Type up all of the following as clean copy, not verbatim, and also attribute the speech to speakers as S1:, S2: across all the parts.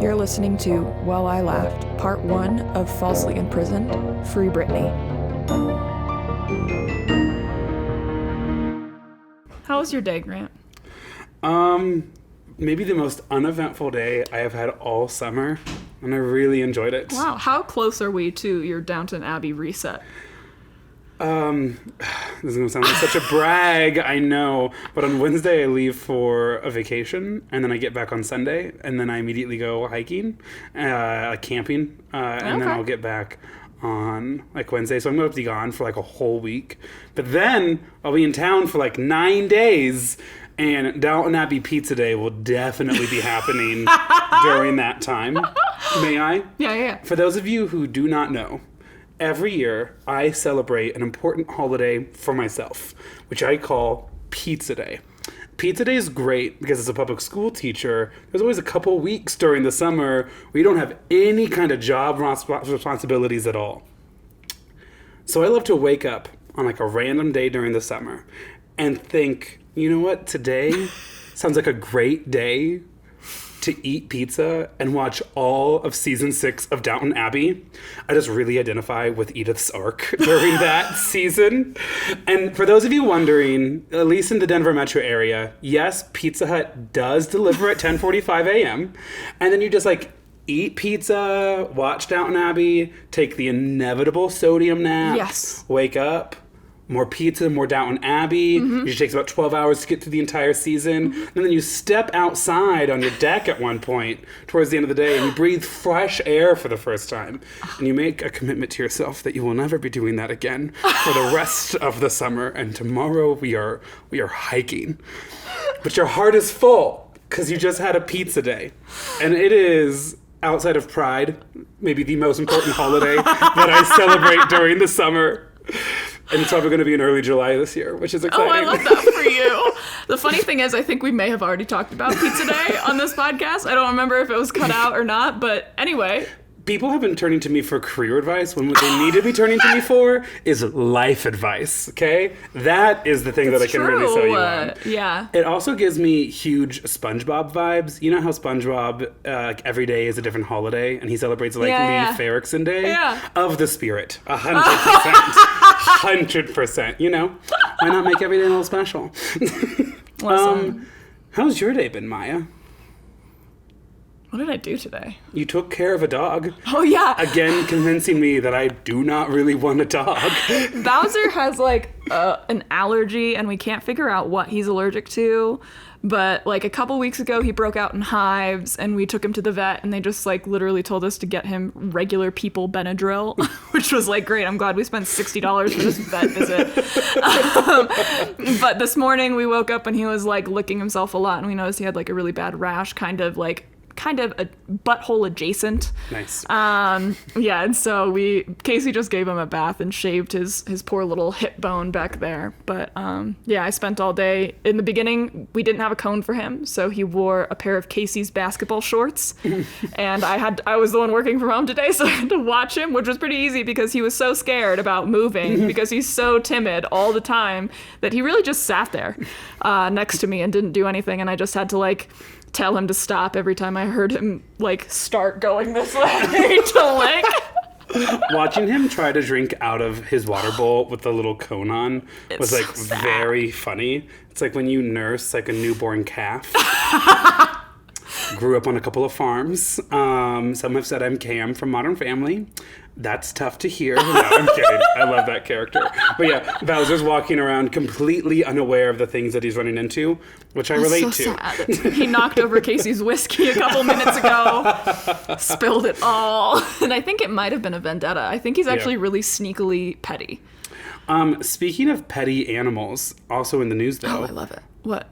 S1: You're listening to While I Laughed, Part 1 of Falsely Imprisoned, Free Britney. How was your day, Grant?
S2: Maybe the most uneventful day I have had all summer, and I really enjoyed it.
S1: Wow, how close are we to your Downton Abbey reset?
S2: This is going to sound like such a brag, I know, but on Wednesday I leave for a vacation, and then I get back on Sunday, and then I immediately go hiking, camping, and then I'll get back on Wednesday, so I'm going to be gone for a whole week, but then I'll be in town for 9 days, and Downton Abbey Pizza Day will definitely be happening during that time. May I?
S1: Yeah.
S2: For those of you who do not know, every year I celebrate an important holiday for myself, which I call Pizza Day. Pizza Day is great because as a public school teacher, there's always a couple weeks during the summer where you don't have any kind of job responsibilities at all. So I love to wake up on a random day during the summer and think, you know what, today sounds like a great day to eat pizza and watch all of season 6 of Downton Abbey. I just really identify with Edith's arc during that season. And for those of you wondering, at least in the Denver metro area, yes, Pizza Hut does deliver at 10:45 a.m. And then you just eat pizza, watch Downton Abbey, take the inevitable sodium nap,
S1: Yes.
S2: wake up, more pizza, more Downton Abbey.
S1: Mm-hmm.
S2: Usually takes about 12 hours to get through the entire season. And then you step outside on your deck at one point towards the end of the day and you breathe fresh air for the first time. And you make a commitment to yourself that you will never be doing that again for the rest of the summer. And tomorrow we are hiking. But your heart is full because you just had a pizza day. And it is, outside of Pride, maybe the most important holiday that I celebrate during the summer. And it's probably going to be in early July this year, which is exciting.
S1: Oh, I love that for you. The funny thing is, I think we may have already talked about Pizza Day on this podcast. I don't remember if it was cut out or not, but anyway.
S2: People have been turning to me for career advice when what they need to be turning to me for is life advice, okay? That is the thing that I can really sell you on.
S1: Yeah.
S2: It also gives me huge SpongeBob vibes. You know how SpongeBob, every day is a different holiday, and he celebrates Leif Erikson Day?
S1: Yeah.
S2: Of the spirit, 100%. 100%, you know? Why not make every day a little special? How's your day been, Maya?
S1: What did I do today?
S2: You took care of a dog.
S1: Oh, yeah.
S2: Again, convincing me that I do not really want a dog.
S1: Bowser has, an allergy, and we can't figure out what he's allergic to. But, a couple weeks ago, he broke out in hives, and we took him to the vet, and they just, literally told us to get him regular people Benadryl, which was, great. I'm glad we spent $60 for this vet visit. But this morning, we woke up, and he was, licking himself a lot, and we noticed he had, a really bad rash, kind of a butthole adjacent.
S2: Nice.
S1: Yeah, and so Casey just gave him a bath and shaved his poor little hip bone back there. But I spent all day. In the beginning, we didn't have a cone for him, so he wore a pair of Casey's basketball shorts. And I was the one working from home today, so I had to watch him, which was pretty easy because he was so scared about moving because he's so timid all the time that he really just sat there next to me and didn't do anything, and I just had to tell him to stop every time I heard him start going this way to lick.
S2: Watching him try to drink out of his water bowl with the little cone on was
S1: so sad.
S2: Very funny. It's like when you nurse a newborn calf. Grew up on a couple of farms. Some have said I'm Cam from Modern Family. That's tough to hear. No, I'm kidding. I love that character. But yeah, Bowser's walking around completely unaware of the things that he's running into, which I relate to.
S1: Sad. He knocked over Casey's whiskey a couple minutes ago, spilled it all. And I think it might have been a vendetta. I think he's actually really sneakily petty.
S2: Speaking of petty animals, also in the news though.
S1: Oh, I love it. What?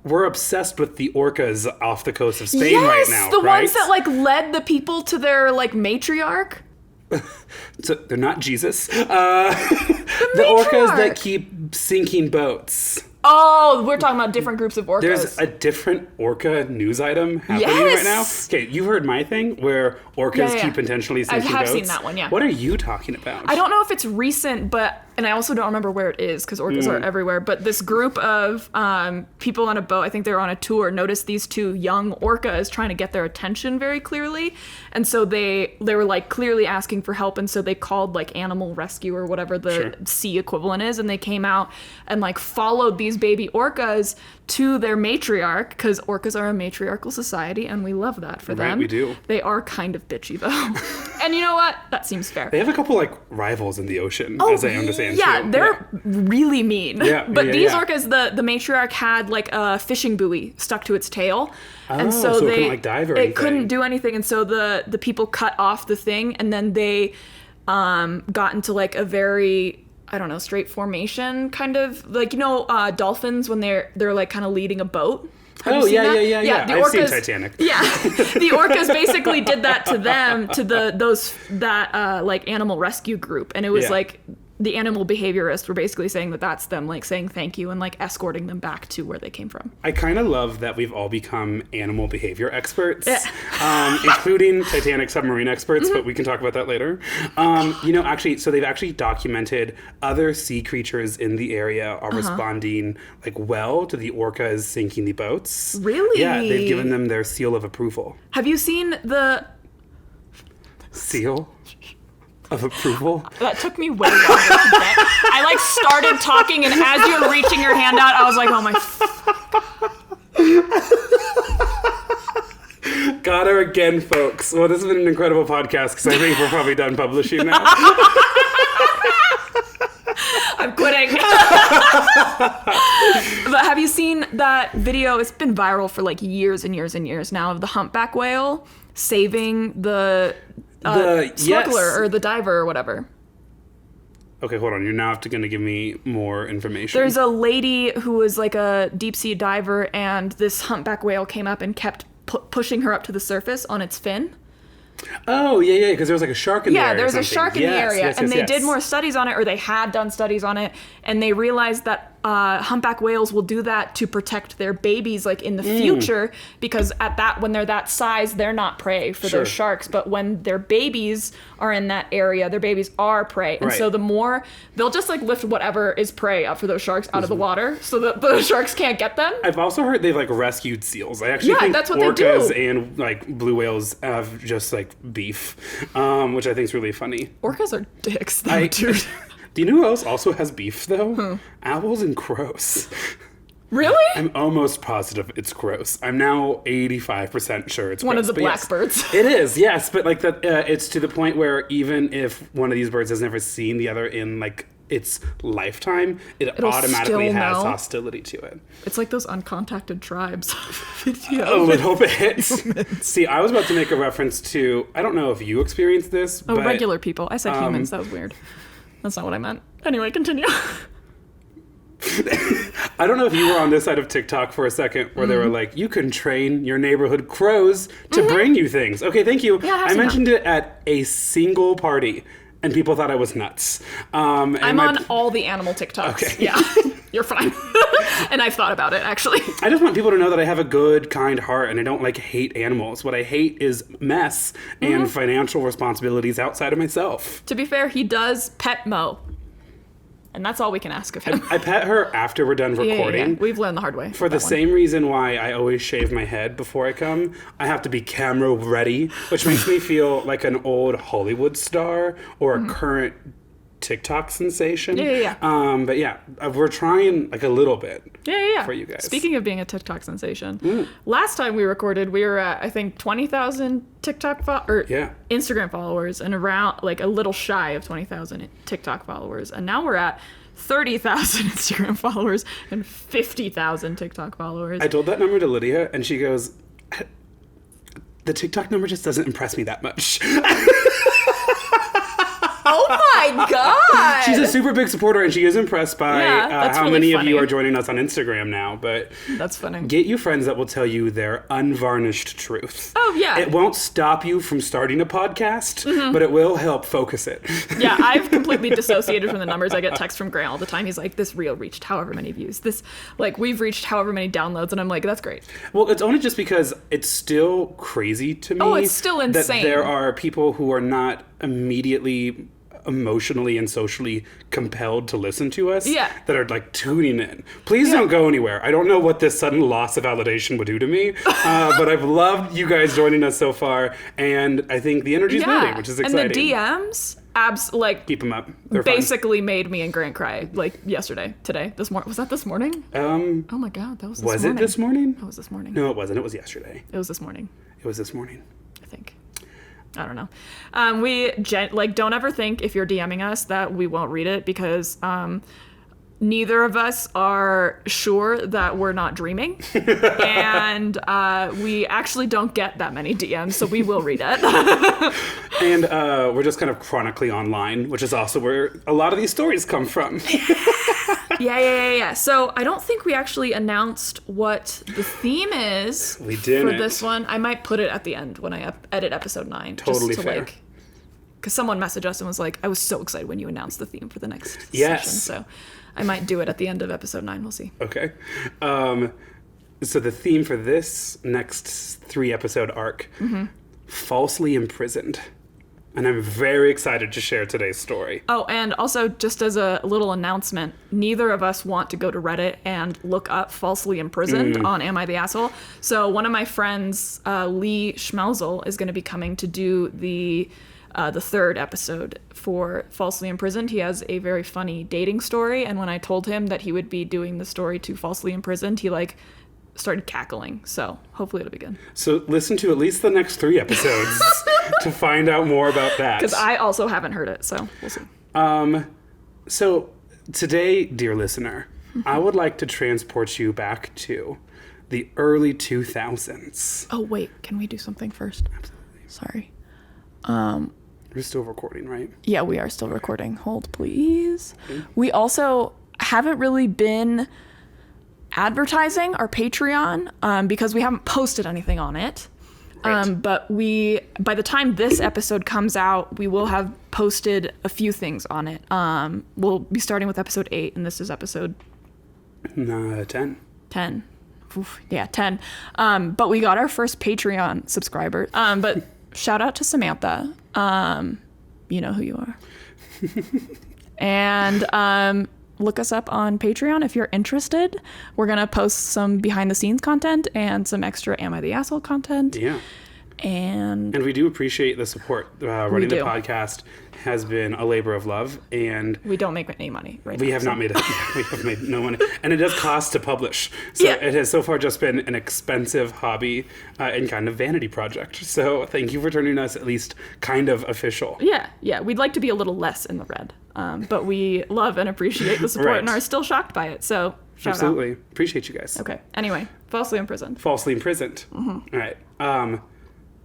S2: We're obsessed with the orcas off the coast of Spain right now,
S1: the
S2: right?
S1: ones that led the people to their matriarch.
S2: So they're not Jesus. The orcas that keep sinking boats.
S1: Oh, we're talking about different groups of orcas.
S2: There's a different orca news item happening right now. Okay, you heard my thing where orcas keep intentionally sinking boats.
S1: I have seen that one, yeah.
S2: What are you talking about?
S1: I don't know if it's recent, and I also don't remember where it is because orcas are everywhere, but this group of people on a boat, I think they were on a tour, noticed these two young orcas trying to get their attention very clearly. And so they were like clearly asking for help. And so they called like animal rescue or whatever the sea equivalent is. And they came out and like followed these baby orcas to their matriarch, because orcas are a matriarchal society and we love that for them.
S2: Right, we do.
S1: They are kind of bitchy though. And you know what? That seems fair.
S2: They have a couple like rivals in the ocean, as I understand.
S1: Yeah,
S2: too.
S1: they're really mean.
S2: Yeah,
S1: but these orcas, the matriarch had like a fishing buoy stuck to its tail. And so
S2: it couldn't like dive or anything.
S1: It couldn't do anything. And so the people cut off the thing, and then they got into like a very, I don't know, straight formation kind of, like, you know, dolphins when they're like kind of leading a boat.
S2: Yeah.
S1: The
S2: I've
S1: orcas,
S2: seen Titanic.
S1: Yeah, the orcas basically did that to them, to that like animal rescue group, and it was like the animal behaviorists were basically saying that that's them like saying thank you and like escorting them back to where they came from.
S2: I kind of love that we've all become animal behavior experts, including Titanic submarine experts, but we can talk about that later. You know, actually, so they've actually documented other sea creatures in the area are responding like well to the orcas sinking the boats.
S1: Really?
S2: Yeah, they've given them their seal of approval.
S1: Have you seen the
S2: seal of approval?
S1: That took me way longer to get. I like started talking, and as you were reaching your hand out, I was like, oh my.
S2: Got her again, folks. Well, this has been an incredible podcast because I think we're probably done publishing now.
S1: I'm quitting. But have you seen that video? It's been viral for like years and years and years now, of the humpback whale saving the snorkeler or the diver or whatever.
S2: Okay, hold on. You're now going to give me more information.
S1: There's a lady who was like a deep sea diver, and this humpback whale came up and kept pushing her up to the surface on its fin.
S2: Oh, yeah, because there was like a shark in the area.
S1: Yeah, there was a shark in the area, and they did more studies on it, or they had done studies on it, and they realized that humpback whales will do that to protect their babies, like in the future, because when they're that size, they're not prey for those sharks, but when their babies are in that area, their babies are prey, and so the more they'll just like lift whatever is prey up for those sharks out of the water, so that the sharks can't get them.
S2: I've also heard they've like rescued seals. I actually think
S1: that's what
S2: orcas
S1: they do.
S2: And like blue whales have just like beef, which I think is really funny.
S1: Orcas are dicks, though, dude.
S2: Do you know who else also has beef, though? Owls and crows.
S1: Really?
S2: I'm almost positive it's crows. I'm now 85% sure it's
S1: one
S2: crows.
S1: of the blackbirds.
S2: Yes, it is, yes. But like that, it's to the point where even if one of these birds has never seen the other in like its lifetime, it'll automatically has hostility to it.
S1: It's like those uncontacted tribes.
S2: A little bit. See, I was about to make a reference to, I don't know if you experienced this, but
S1: regular people. I said humans. That was weird. That's not what I meant. Anyway, continue.
S2: I don't know if you were on this side of TikTok for a second where they were like, you can train your neighborhood crows to bring you things. Okay, thank you.
S1: Yeah, I
S2: mentioned it at a single party, and people thought I was nuts.
S1: I'm on all the animal TikToks.
S2: Okay.
S1: Yeah, you're fine. And I've thought about it, actually.
S2: I just want people to know that I have a good, kind heart, and I don't like hate animals. What I hate is mess and financial responsibilities outside of myself.
S1: To be fair, he does pet Mo. And that's all we can ask of him.
S2: I pet her after we're done recording.
S1: Yeah. We've learned the hard way.
S2: For the same reason why I always shave my head before I come, I have to be camera ready, which makes me feel like an old Hollywood star or a current TikTok sensation.
S1: Yeah.
S2: But yeah, we're trying like a little bit.
S1: Yeah.
S2: For you guys.
S1: Speaking of being a TikTok sensation, last time we recorded, we were at I think 20,000 Instagram followers, and around like a little shy of 20,000 TikTok followers, and now we're at 30,000 Instagram followers and 50,000 TikTok followers.
S2: I told that number to Lydia, and she goes, "The TikTok number just doesn't impress me that much."
S1: Oh my god!
S2: She's a super big supporter, and she is impressed by
S1: that's
S2: how
S1: really
S2: many
S1: funny.
S2: of you are joining us on Instagram now. But
S1: That's funny.
S2: get you friends that will tell you their unvarnished truth.
S1: Oh, yeah.
S2: It won't stop you from starting a podcast, but it will help focus it.
S1: Yeah, I've completely dissociated from the numbers. I get texts from Gray all the time. He's like, this reel reached however many views. This, like, we've reached however many downloads. And I'm like, that's great.
S2: Well, it's only just because it's still crazy to me.
S1: Oh, it's still
S2: that
S1: insane.
S2: there are people who are not immediately emotionally and socially compelled to listen to us
S1: Yeah.
S2: that are like tuning in. Please don't go anywhere. I don't know what this sudden loss of validation would do to me, but I've loved you guys joining us so far, and I think the energy's moving, which is exciting.
S1: And the DMs,
S2: keep them up. They're fun.
S1: basically made me and Grant cry, like yesterday, today, this morning. Was that this morning? Oh my god, that was this morning.
S2: Was it this morning?
S1: That was this morning.
S2: No, it wasn't. It was yesterday.
S1: It was this morning,
S2: It was this morning.
S1: I think. I don't know. We don't ever think if you're DMing us that we won't read it, because neither of us are sure that we're not dreaming, and we actually don't get that many DMs, so we will read it.
S2: And we're just kind of chronically online, which is also where a lot of these stories come from.
S1: Yeah. So I don't think we actually announced what the theme is.
S2: We didn't.
S1: For this one. I might put it at the end when I edit episode 9.
S2: Totally
S1: just to
S2: fair.
S1: Because someone messaged us and was like, I was so excited when you announced the theme for the next
S2: Yes.
S1: session. So I might do it at the end of episode 9. We'll see.
S2: Okay. So the theme for this next 3-episode arc, falsely imprisoned. And I'm very excited to share today's story.
S1: Oh, and also, just as a little announcement, neither of us want to go to Reddit and look up falsely imprisoned on Am I the Asshole? So one of my friends, Lee Schmelzel, is going to be coming to do the 3rd episode for Falsely Imprisoned. He has a very funny dating story, and when I told him that he would be doing the story to Falsely Imprisoned, he started cackling. So hopefully it'll be good.
S2: So listen to at least the next 3 episodes to find out more about that.
S1: Because I also haven't heard it, so we'll see.
S2: So today, dear listener, I would like to transport you back to the early 2000s.
S1: Oh, wait. Can we do something first?
S2: Absolutely.
S1: Sorry.
S2: We're still recording, right?
S1: Yeah, we are still recording. Hold, please. We also haven't really been advertising our Patreon because we haven't posted anything on it.
S2: Right.
S1: But by the time this episode comes out, we will have posted a few things on it. We'll be starting with episode 8, and this is episode
S2: 10.
S1: 10. Oof, yeah, 10. But we got our first Patreon subscriber. But shout out to Samantha. You know who you are. And look us up on Patreon if you're interested. We're going to post some behind the scenes content and some extra Am I the Asshole content.
S2: Yeah.
S1: And
S2: we do appreciate the support. Running the
S1: do.
S2: podcast has been a labor of love, and
S1: we don't make any money right
S2: we
S1: now.
S2: have not made we have made no money, and it does cost to publish. So
S1: Yeah.
S2: it has so far just been an expensive hobby and kind of vanity project. So thank you for turning us at least kind of official.
S1: Yeah. We'd like to be a little less in the red. But we love and appreciate the support
S2: Right.
S1: and are still shocked by it. So shout
S2: Absolutely. Appreciate you guys.
S1: out. Okay. Anyway, Falsely Imprisoned.
S2: Falsely imprisoned. All right.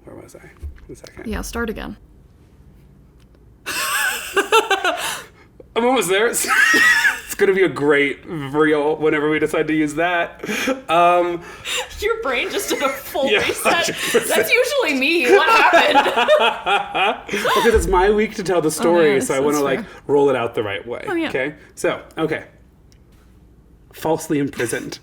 S2: Where was I? 1 second.
S1: Yeah, start again.
S2: I'm almost there. It's going to be a great reel whenever we decide to use that.
S1: Your brain just did a full
S2: Yeah,
S1: reset.
S2: 100%.
S1: That's usually me. What happened?
S2: Because it's my week to tell the story,
S1: yes,
S2: so I want to
S1: that's
S2: like roll it out the right way.
S1: Oh, yeah.
S2: Okay? So, okay. Falsely imprisoned.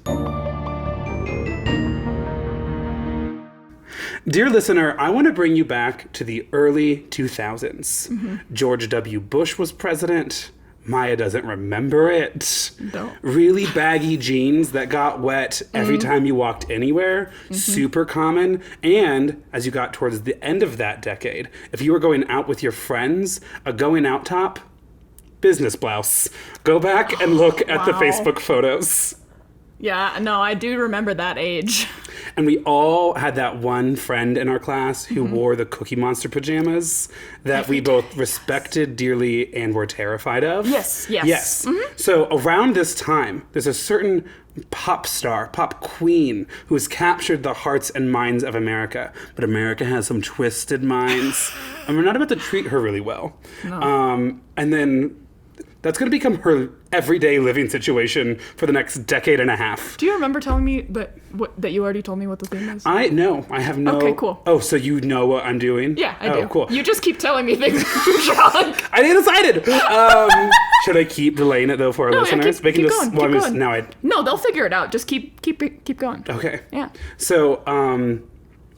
S2: Dear listener, I want to bring you back to the early 2000s. George W. Bush was president. Maya doesn't remember it.
S1: No.
S2: Really baggy jeans that got wet every time you walked anywhere. Super common. And as you got towards the end of that decade, if you were going out with your friends, a going out top, business blouse. Go back and look at the
S1: Wow.
S2: Facebook photos.
S1: Yeah, no, I do remember that age.
S2: And we all had that one friend in our class who wore the Cookie Monster pajamas that we both respected dearly and were terrified of.
S1: Yes.
S2: So around this time, there's a certain pop star, pop queen, who has captured the hearts and minds of America. But America has some twisted minds, and we're not about to treat her really well.
S1: No.
S2: And then that's going to become her everyday living situation for the next decade and a half.
S1: Do you remember telling me that you already told me what the theme is?
S2: I have no...
S1: Okay, cool.
S2: Oh, so you know what I'm doing?
S1: Yeah, I do.
S2: Cool.
S1: You just keep telling me things drunk.
S2: I didn't decide. Should I keep delaying it, though, for our listeners?
S1: Keep going.
S2: No,
S1: they'll figure it out. Just keep going.
S2: Okay.
S1: Yeah.
S2: So,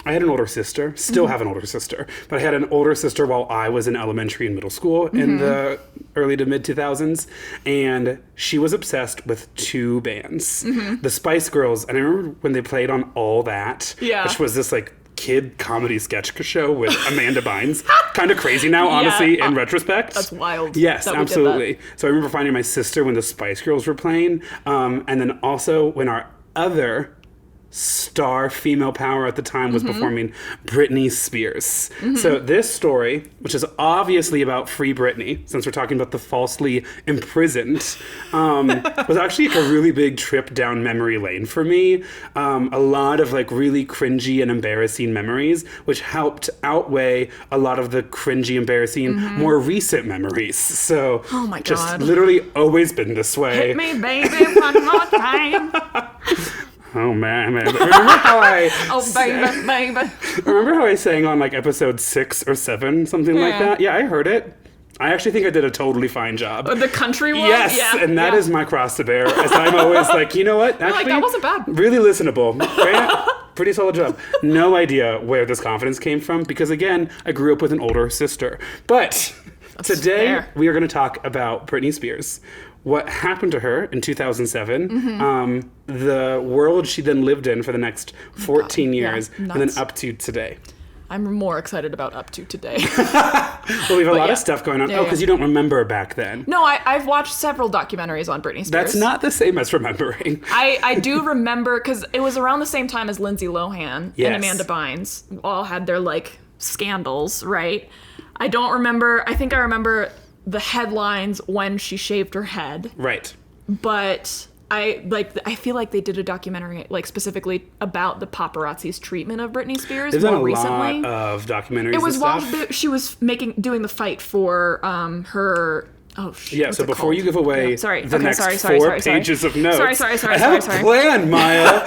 S2: I had an older sister, still have an older sister, but I had an older sister while I was in elementary and middle school in the early to mid 2000s, and she was obsessed with two bands, the Spice Girls, and I remember when they played on All That, which was this like kid comedy sketch show with Amanda Bynes. Kind of crazy now, honestly, in retrospect.
S1: That's wild.
S2: Yes, absolutely. So I remember finding my sister when the Spice Girls were playing, and then also when our other star female power at the time was performing Britney Spears. So this story, which is obviously about Free Britney, since we're talking about the falsely imprisoned, was actually like a really big trip down memory lane for me. A lot of like really cringy and embarrassing memories, which helped outweigh a lot of the cringy, embarrassing, more recent memories. So
S1: oh my
S2: just
S1: God.
S2: literally always been this way.
S1: Hit me, baby, one more time.
S2: Oh man. Remember how I
S1: baby.
S2: Remember how I sang on like episode 6 or 7, something like that? Yeah, I heard it. I actually think I did a totally fine job.
S1: The country one?
S2: Yes, and that is my cross to bear. As I'm always like, you know what? Actually,
S1: that wasn't bad.
S2: Really listenable. Pretty solid job. No idea where this confidence came from because again, I grew up with an older sister. But today we are going to talk about Britney Spears. What happened to her in 2007, the world she then lived in for the next 14 years, and then up to today.
S1: I'm more excited about up to today.
S2: Well, we have a lot of stuff going on. Because you don't remember back then.
S1: No, I've watched several documentaries on Britney Spears.
S2: That's not the same as remembering.
S1: I do remember, because it was around the same time as Lindsay Lohan and Amanda Bynes all had their, like, scandals, right? I don't remember. I think I remember the headlines when she shaved her head.
S2: Right.
S1: But I feel like they did a documentary like specifically about the paparazzi's treatment of Britney Spears more recently.
S2: Lot of documentaries.
S1: It was while she was doing the fight for her. Oh shit.
S2: Yeah, so before you give away the next four pages of notes,
S1: sorry.
S2: I have a plan, Maya.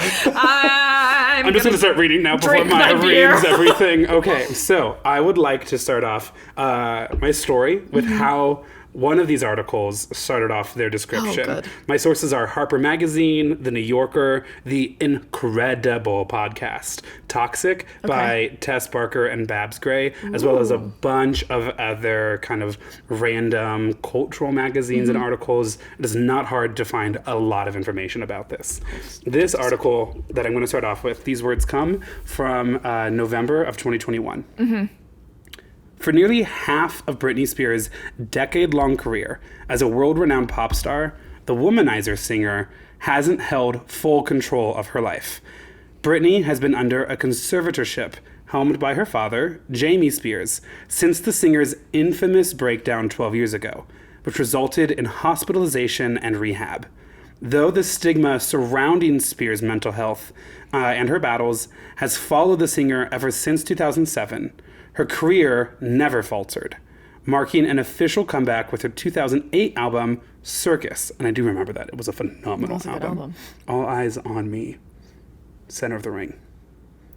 S2: I'm just going to start reading now before Maya reads everything. Okay, so I would like to start off my story with how one of these articles started off their description.
S1: Oh, good.
S2: My sources are Harper Magazine, The New Yorker, the incredible podcast Toxic by Tess Barker and Babs Gray, as well as a bunch of other kind of random cultural magazines and articles. It is not hard to find a lot of information about this. This article that I'm going to start off with, these words come from November of 2021. For nearly half of Britney Spears' decade-long career as a world-renowned pop star, the womanizer singer hasn't held full control of her life. Britney has been under a conservatorship helmed by her father, Jamie Spears, since the singer's infamous breakdown 12 years ago, which resulted in hospitalization and rehab. Though the stigma surrounding Spears' mental health and her battles has followed the singer ever since 2007, her career never faltered, marking an official comeback with her 2008 album, Circus. And I do remember that. It was a phenomenal album. All Eyes on Me. Center of the Ring.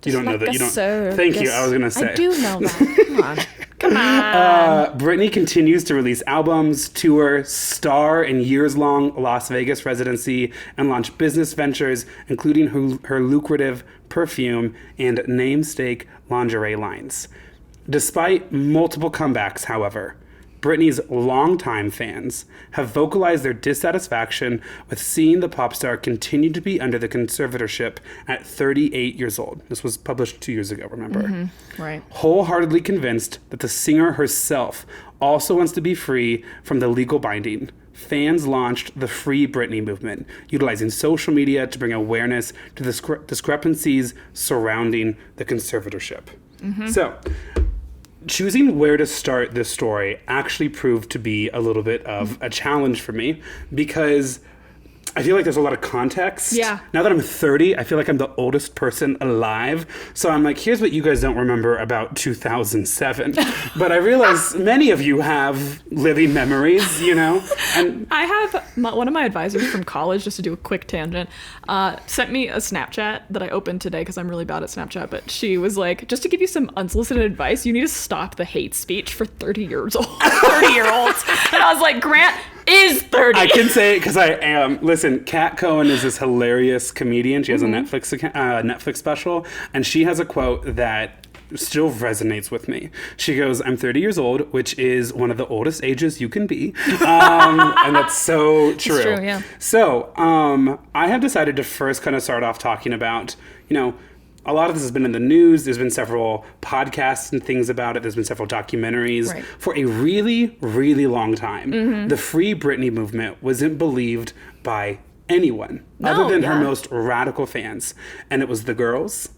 S2: You don't know that. You don't. Thank you. I was going to say.
S1: I do know that. Come on.
S2: Britney continues to release albums, tour, star in years-long Las Vegas residency, and launch business ventures, including her lucrative perfume and namesake lingerie lines. Despite multiple comebacks, however, Britney's longtime fans have vocalized their dissatisfaction with seeing the pop star continue to be under the conservatorship at 38 years old. This was published 2 years ago, remember?
S1: Right.
S2: Wholeheartedly convinced that the singer herself also wants to be free from the legal binding, fans launched the Free Britney movement, utilizing social media to bring awareness to the discrepancies surrounding the conservatorship. So, choosing where to start this story actually proved to be a little bit of a challenge for me because I feel like there's a lot of context.
S1: Yeah.
S2: Now that I'm 30, I feel like I'm the oldest person alive. So I'm like, here's what you guys don't remember about 2007. But I realize many of you have living memories, you know? And
S1: I have one of my advisors from college, just to do a quick tangent, sent me a Snapchat that I opened today because I'm really bad at Snapchat. But she was like, just to give you some unsolicited advice, you need to stop the hate speech for 30-year-olds. And I was like, Grant is 30.
S2: I can say it because I am. Listen, Kat Cohen is this hilarious comedian. She has a Netflix special, and she has a quote that still resonates with me. She goes, I'm 30 years old, which is one of the oldest ages you can be. And that's so true.
S1: It's true, yeah.
S2: So I have decided to first kind of start off talking about, a lot of this has been in the news. There's been several podcasts and things about it. There's been several documentaries.
S1: Right.
S2: For a really, really long time, the Free Britney movement wasn't believed by anyone other than her most radical fans. And it was the girls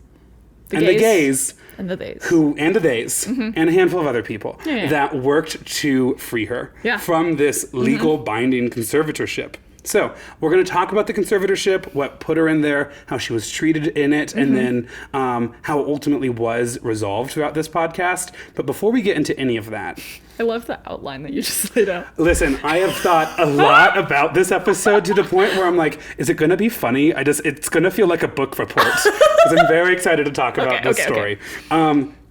S1: the
S2: gays
S1: and the days.
S2: And a handful of other people that worked to free her from this legal binding conservatorship. So we're going to talk about the conservatorship, what put her in there, how she was treated in it, and then how it ultimately was resolved throughout this podcast. But before we get into any of that,
S1: I love the outline that you just laid out.
S2: Listen, I have thought a lot about this episode to the point where I'm like, is it going to be funny? It's going to feel like a book report because I'm very excited to talk about this story.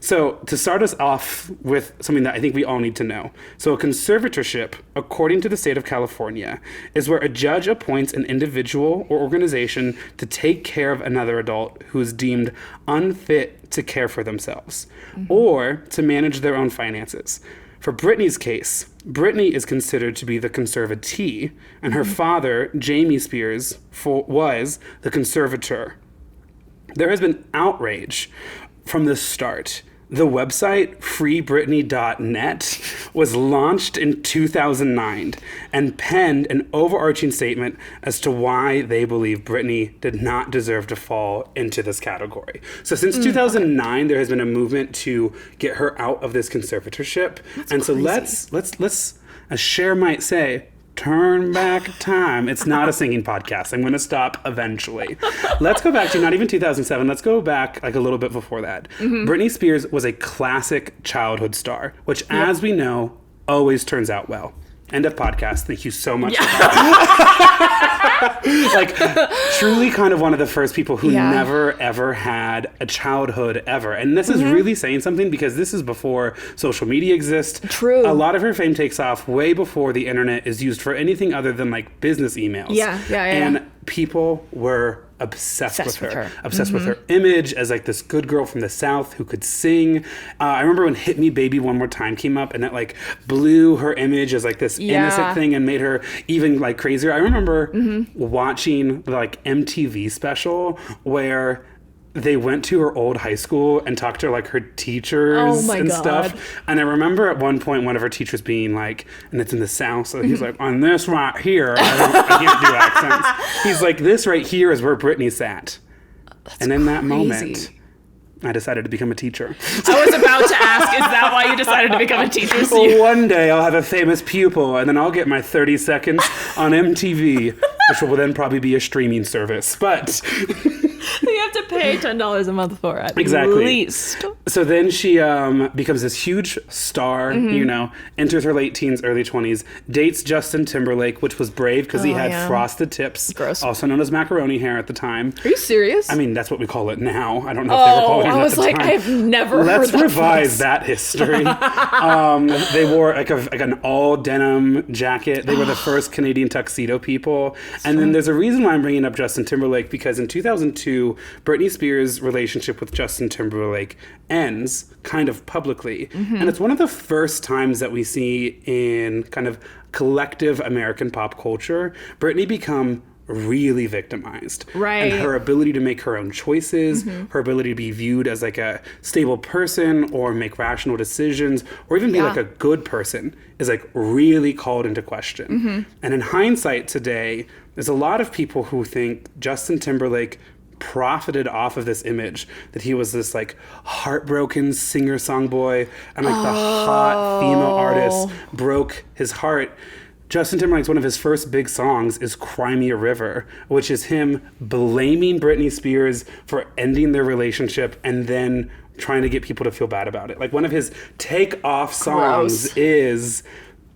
S2: So to start us off with something that I think we all need to know. So a conservatorship, according to the state of California, is where a judge appoints an individual or organization to take care of another adult who is deemed unfit to care for themselves or to manage their own finances. For Britney's case, Britney is considered to be the conservatee, and her father, Jamie Spears, was the conservator. There has been outrage from the start. The website freebritney.net was launched in 2009 and penned an overarching statement as to why they believe Britney did not deserve to fall into this category. So since 2009, there has been a movement to get her out of this conservatorship. That's crazy. Let's, as Cher might say, turn back time. It's not a singing podcast. I'm going to stop eventually. Let's go back to not even 2007. Let's go back like a little bit before that. Britney Spears was a classic childhood star, which, as we know, always turns out well. End of podcast. Thank you so much. Like, truly kind of one of the first people who never, ever had a childhood ever. And this is really saying something because this is before social media exists.
S1: True.
S2: A lot of her fame takes off way before the internet is used for anything other than, like, business emails.
S1: Yeah.
S2: And people were obsessed with her. Obsessed with her image as like this good girl from the South who could sing. I remember when Hit Me Baby One More Time came up and that like blew her image as like this innocent thing and made her even like crazier. I remember watching the like MTV special where they went to her old high school and talked to like her teachers and stuff. And I remember at one point one of her teachers being like, and it's in the South, so he's like, on this right here, I can't do accents. He's like, this right here is where Britney sat. And in that moment, I decided to become a teacher.
S1: I was about to ask, is that why you decided to become a teacher?
S2: Well, one day I'll have a famous pupil and then I'll get my 30 seconds on MTV, which will then probably be a streaming service. But
S1: you have to pay $10 a month for it.
S2: Exactly.
S1: At least.
S2: So then she becomes this huge star, enters her late teens, early 20s, dates Justin Timberlake, which was brave because he had frosted tips, also known as macaroni hair at the time.
S1: Are you serious?
S2: I mean, that's what we call it now. I don't know if they were calling it at the time.
S1: I have never
S2: Let's
S1: heard
S2: revise that history. They wore like an all denim jacket. They were the first Canadian tuxedo people. And then there's a reason why I'm bringing up Justin Timberlake, because in 2002, Britney Spears' relationship with Justin Timberlake ends kind of publicly. And it's one of the first times that we see in kind of collective American pop culture, Britney become really victimized.
S1: Right.
S2: And her ability to make her own choices, her ability to be viewed as like a stable person or make rational decisions or even be like a good person is like really called into question. And in hindsight today, there's a lot of people who think Justin Timberlake profited off of this image that he was this like heartbroken singer-song boy and like the hot female artist broke his heart. Justin Timberlake's one of his first big songs is Cry Me a River, which is him blaming Britney Spears for ending their relationship and then trying to get people to feel bad about it. Like one of his take off songs is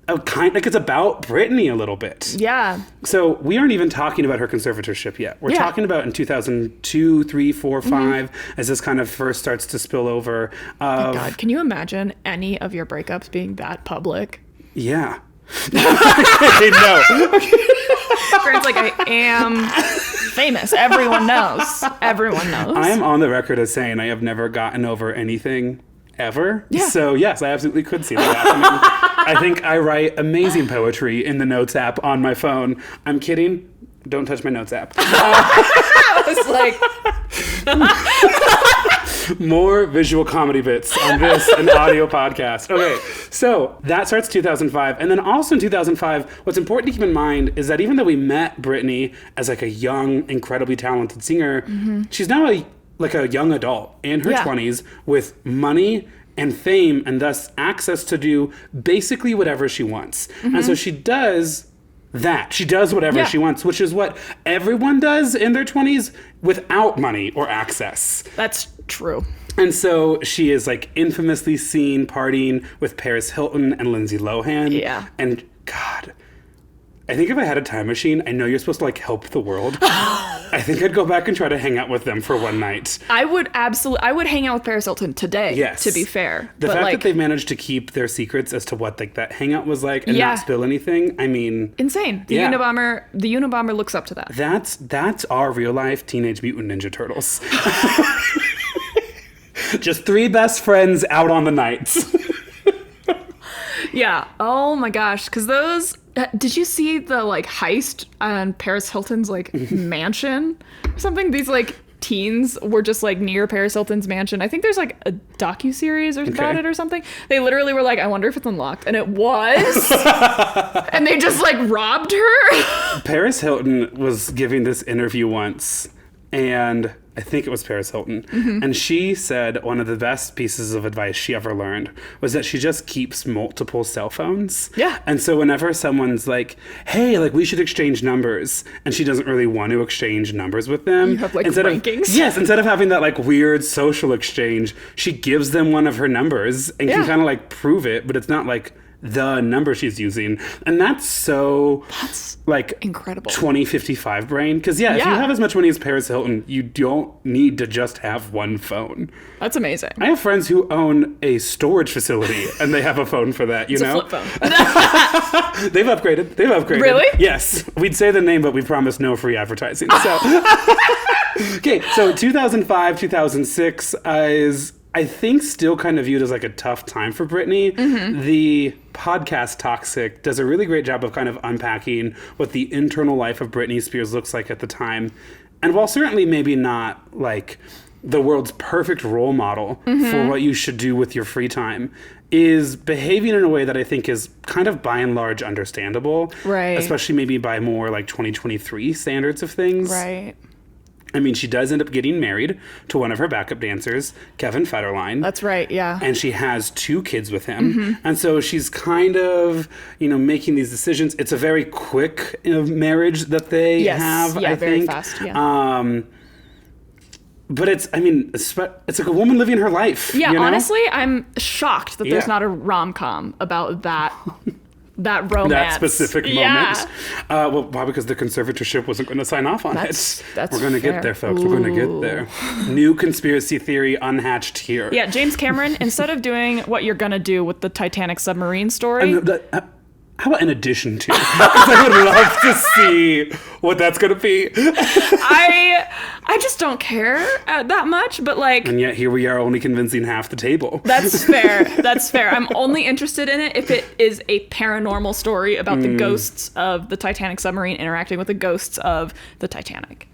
S2: a kind like it's about Britney a little bit.
S1: Yeah.
S2: So we aren't even talking about her conservatorship yet. We're talking about in 2002, 3, 4, 5, as this kind of first starts to spill over.
S1: Oh God, can you imagine any of your breakups being that public?
S2: Yeah. No.
S1: Grant's like, I am famous. Everyone knows. Everyone knows.
S2: I am on the record as saying I have never gotten over anything ever. Yeah. So yes, I absolutely could see that happening. I think I write amazing poetry in the Notes app on my phone. I'm kidding. Don't touch my Notes app.
S1: I was like...
S2: More visual comedy bits on this an audio podcast. Okay, so that starts 2005. And then also in 2005, what's important to keep in mind is that even though we met Britney as like a young, incredibly talented singer, she's now like a young adult in her 20s with money and fame and thus access to do basically whatever she wants. And so she does that. She does whatever she wants, which is what everyone does in their 20s without money or access.
S1: That's true.
S2: And so she is like infamously seen partying with Paris Hilton and Lindsay Lohan. Yeah. And God, I think if I had a time machine, I know you're supposed to like help the world. I think I'd go back and try to hang out with them for one night.
S1: I would hang out with Paris Hilton today, to be fair.
S2: The fact that they've managed to keep their secrets as to what like that hangout was like and not spill anything, I mean...
S1: Insane. The Unabomber looks up to that.
S2: That's our real life Teenage Mutant Ninja Turtles. Just 3 best friends out on the nights.
S1: Yeah. Oh my gosh. Because those... Did you see the like heist on Paris Hilton's like mansion or something? These like teens were just like near Paris Hilton's mansion. I think there's like a docuseries about it or something. They literally were like, I wonder if it's unlocked. And it was. And they just like robbed her.
S2: Paris Hilton was giving this interview once and I think it was Paris Hilton. And she said one of the best pieces of advice she ever learned was that she just keeps multiple cell phones. Yeah. And so whenever someone's like, hey, like we should exchange numbers, and she doesn't really want to exchange numbers with them.
S1: You have like rankings.
S2: Instead of having that like weird social exchange, she gives them one of her numbers and can kind of like prove it, but it's not like the number she's using. And that's like
S1: incredible
S2: 2055 brain, because if you have as much money as Paris Hilton, you don't need to just have one phone.
S1: That's amazing.
S2: I have friends who own a storage facility and they have a phone for that. It's
S1: a flip phone.
S2: They've upgraded.
S1: Really?
S2: Yes. We'd say the name, but we promise no free advertising. So okay, so 2005 2006 is I think still kind of viewed as like a tough time for Britney. The podcast Toxic does a really great job of kind of unpacking what the internal life of Britney Spears looks like at the time. And while certainly maybe not like the world's perfect role model for what you should do with your free time, is behaving in a way that I think is kind of by and large understandable. Right. Especially maybe by more like 2023 standards of things. Right. I mean, she does end up getting married to one of her backup dancers, Kevin Federline.
S1: That's right, yeah.
S2: And she has 2 kids with him. And so she's kind of, making these decisions. It's a very quick marriage that they have, I think.
S1: Very fast, yeah.
S2: But it's like a woman living her life.
S1: Yeah, honestly, I'm shocked that there's not a rom-com about that romance.
S2: That specific moment. Well, probably because the conservatorship wasn't going to sign off on it. We're going to get there, folks. Ooh. We're going to get there. New conspiracy theory unhatched here.
S1: Yeah, James Cameron, instead of doing what you're going to do with the Titanic submarine story...
S2: How about in addition to? Because I would love to see what that's going to be.
S1: I just don't care that much, but like...
S2: And yet here we are only convincing half the table.
S1: That's fair. That's fair. I'm only interested in it if it is a paranormal story about the ghosts of the Titanic submarine interacting with the ghosts of the Titanic.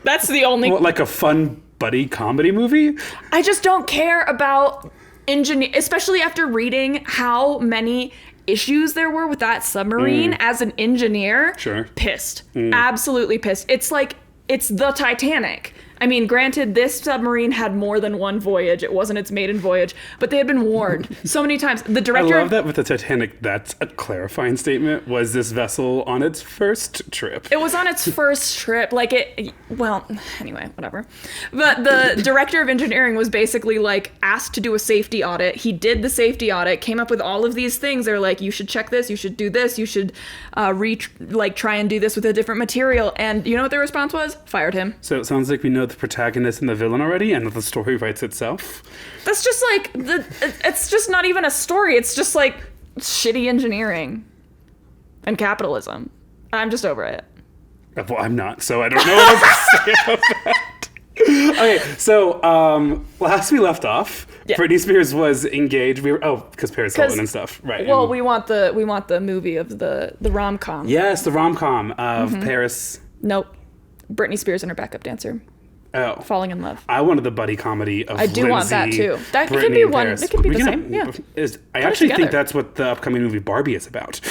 S1: That's the only...
S2: What, like a fun buddy comedy movie?
S1: I just don't care about especially after reading how many issues there were with that submarine as an engineer.
S2: Sure.
S1: Pissed. Absolutely pissed. It's like, it's the Titanic. I mean, granted, this submarine had more than one voyage. It wasn't its maiden voyage, but they had been warned so many times. The director...
S2: I love that with the Titanic, that's a clarifying statement. Was this vessel on its first trip?
S1: It was on its first trip. Like well, anyway, whatever. But the director of engineering was basically like asked to do a safety audit. He did the safety audit, came up with all of these things. They're like, you should check this, you should do this, you should try and do this with a different material. And you know what their response was? Fired him.
S2: So it sounds like we know the protagonist and the villain already, and that the story writes itself.
S1: That's just like it's just not even a story. It's just like shitty engineering and capitalism. I'm just over it.
S2: Well, I'm not, so I don't know what to say about that. Okay, so last we left off, Britney Spears was engaged. Because Paris Hilton and stuff, right?
S1: Well, we want the movie of the rom-com.
S2: Yes, the rom-com of Paris.
S1: Nope, Britney Spears and her backup dancer.
S2: Oh,
S1: falling in love.
S2: I wanted the buddy comedy of
S1: I do
S2: Lindsay,
S1: want that too. That
S2: Britney,
S1: could be
S2: and
S1: one.
S2: Paris.
S1: It could be the same. Yeah.
S2: I actually think that's what the upcoming movie Barbie is about.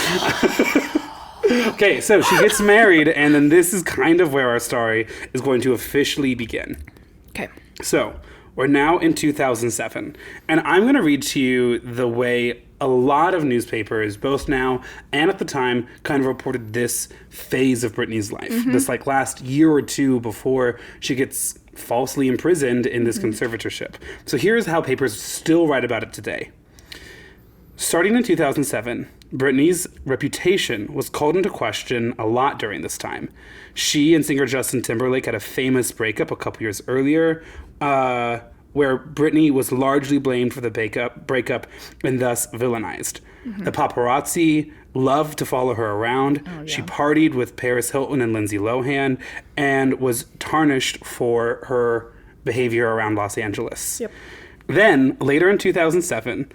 S2: Okay, so she gets married, and then this is kind of where our story is going to officially begin.
S1: Okay.
S2: So we're now in 2007, and I'm going to read to you the way a lot of newspapers, both now and at the time, kind of reported this phase of Britney's life. This like last year or two before she gets falsely imprisoned in this conservatorship. So here's how papers still write about it today. Starting in 2007, Britney's reputation was called into question a lot during this time. She and singer Justin Timberlake had a famous breakup a couple years earlier, where Britney was largely blamed for the breakup and thus villainized. The paparazzi loved to follow her around. Oh, yeah. She partied with Paris Hilton and Lindsay Lohan and was tarnished for her behavior around Los Angeles. Yep. Then, later in 2007,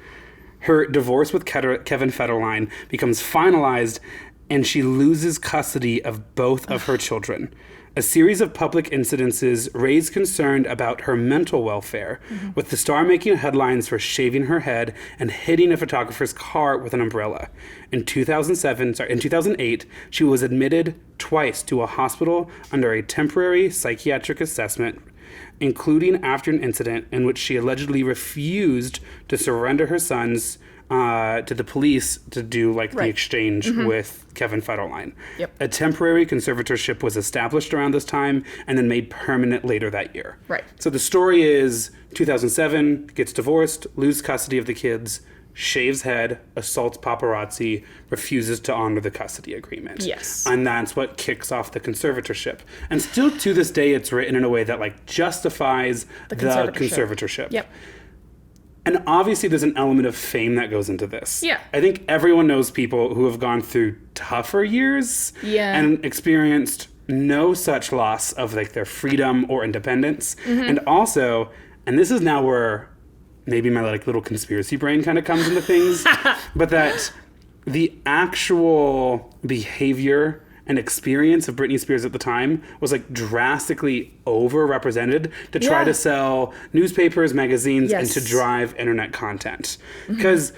S2: her divorce with Kevin Federline becomes finalized, and she loses custody of both of her children. A series of public incidences raised concern about her mental welfare, with the star making headlines for shaving her head and hitting a photographer's car with an umbrella. In 2008, she was admitted twice to a hospital under a temporary psychiatric assessment, including after an incident in which she allegedly refused to surrender her sons to the police to do the exchange with Kevin Federline. Yep. A temporary conservatorship was established around this time and then made permanent later that year. Right. So the story is 2007, gets divorced, loses custody of the kids, shaves head, assaults paparazzi, refuses to honor the custody agreement. Yes. And that's what kicks off the conservatorship. And still to this day, it's written in a way that justifies the conservatorship. Yep. And obviously there's an element of fame that goes into this. Yeah. I think everyone knows people who have gone through tougher years and experienced no such loss of their freedom or independence. And also, and this is now where maybe my little conspiracy brain kind of comes into things, but that the actual behavior and experience of Britney Spears at the time was drastically overrepresented to try to sell newspapers, magazines, and to drive internet content. Because,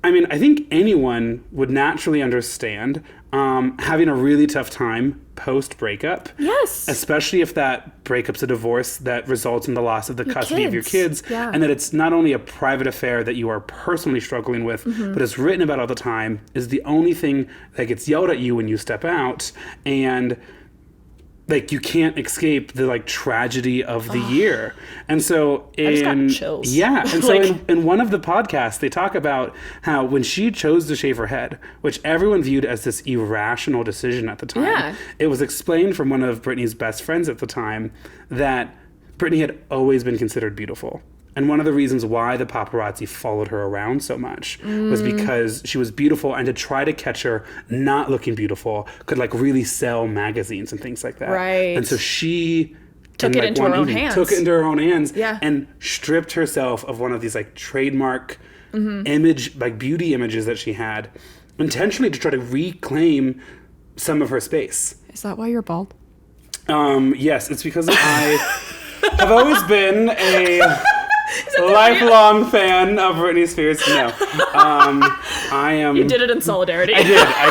S2: I think anyone would naturally understand having a really tough time post-breakup. Yes. Especially if that breakup's a divorce that results in the loss of the custody of your kids. Yeah. And that it's not only a private affair that you are personally struggling with, but it's written about all the time, is the only thing that gets yelled at you when you step out. And you can't escape the tragedy of the year. And so
S1: I just got chills.
S2: Yeah. And so in one of the podcasts, they talk about how when she chose to shave her head, which everyone viewed as this irrational decision at the time, it was explained from one of Britney's best friends at the time that Britney had always been considered beautiful. And one of the reasons why the paparazzi followed her around so much was because she was beautiful, and to try to catch her not looking beautiful could like really sell magazines and things like that.
S1: Right.
S2: And so she
S1: Took it into her own hands.
S2: Took it into her own hands.
S1: Yeah.
S2: And stripped herself of one of these like trademark image, like beauty images that she had, intentionally to try to reclaim some of her space.
S1: Is that why you're bald?
S2: Yes, it's because I have always been a lifelong fan of Britney Spears. No, I am.
S1: You did it in solidarity.
S2: I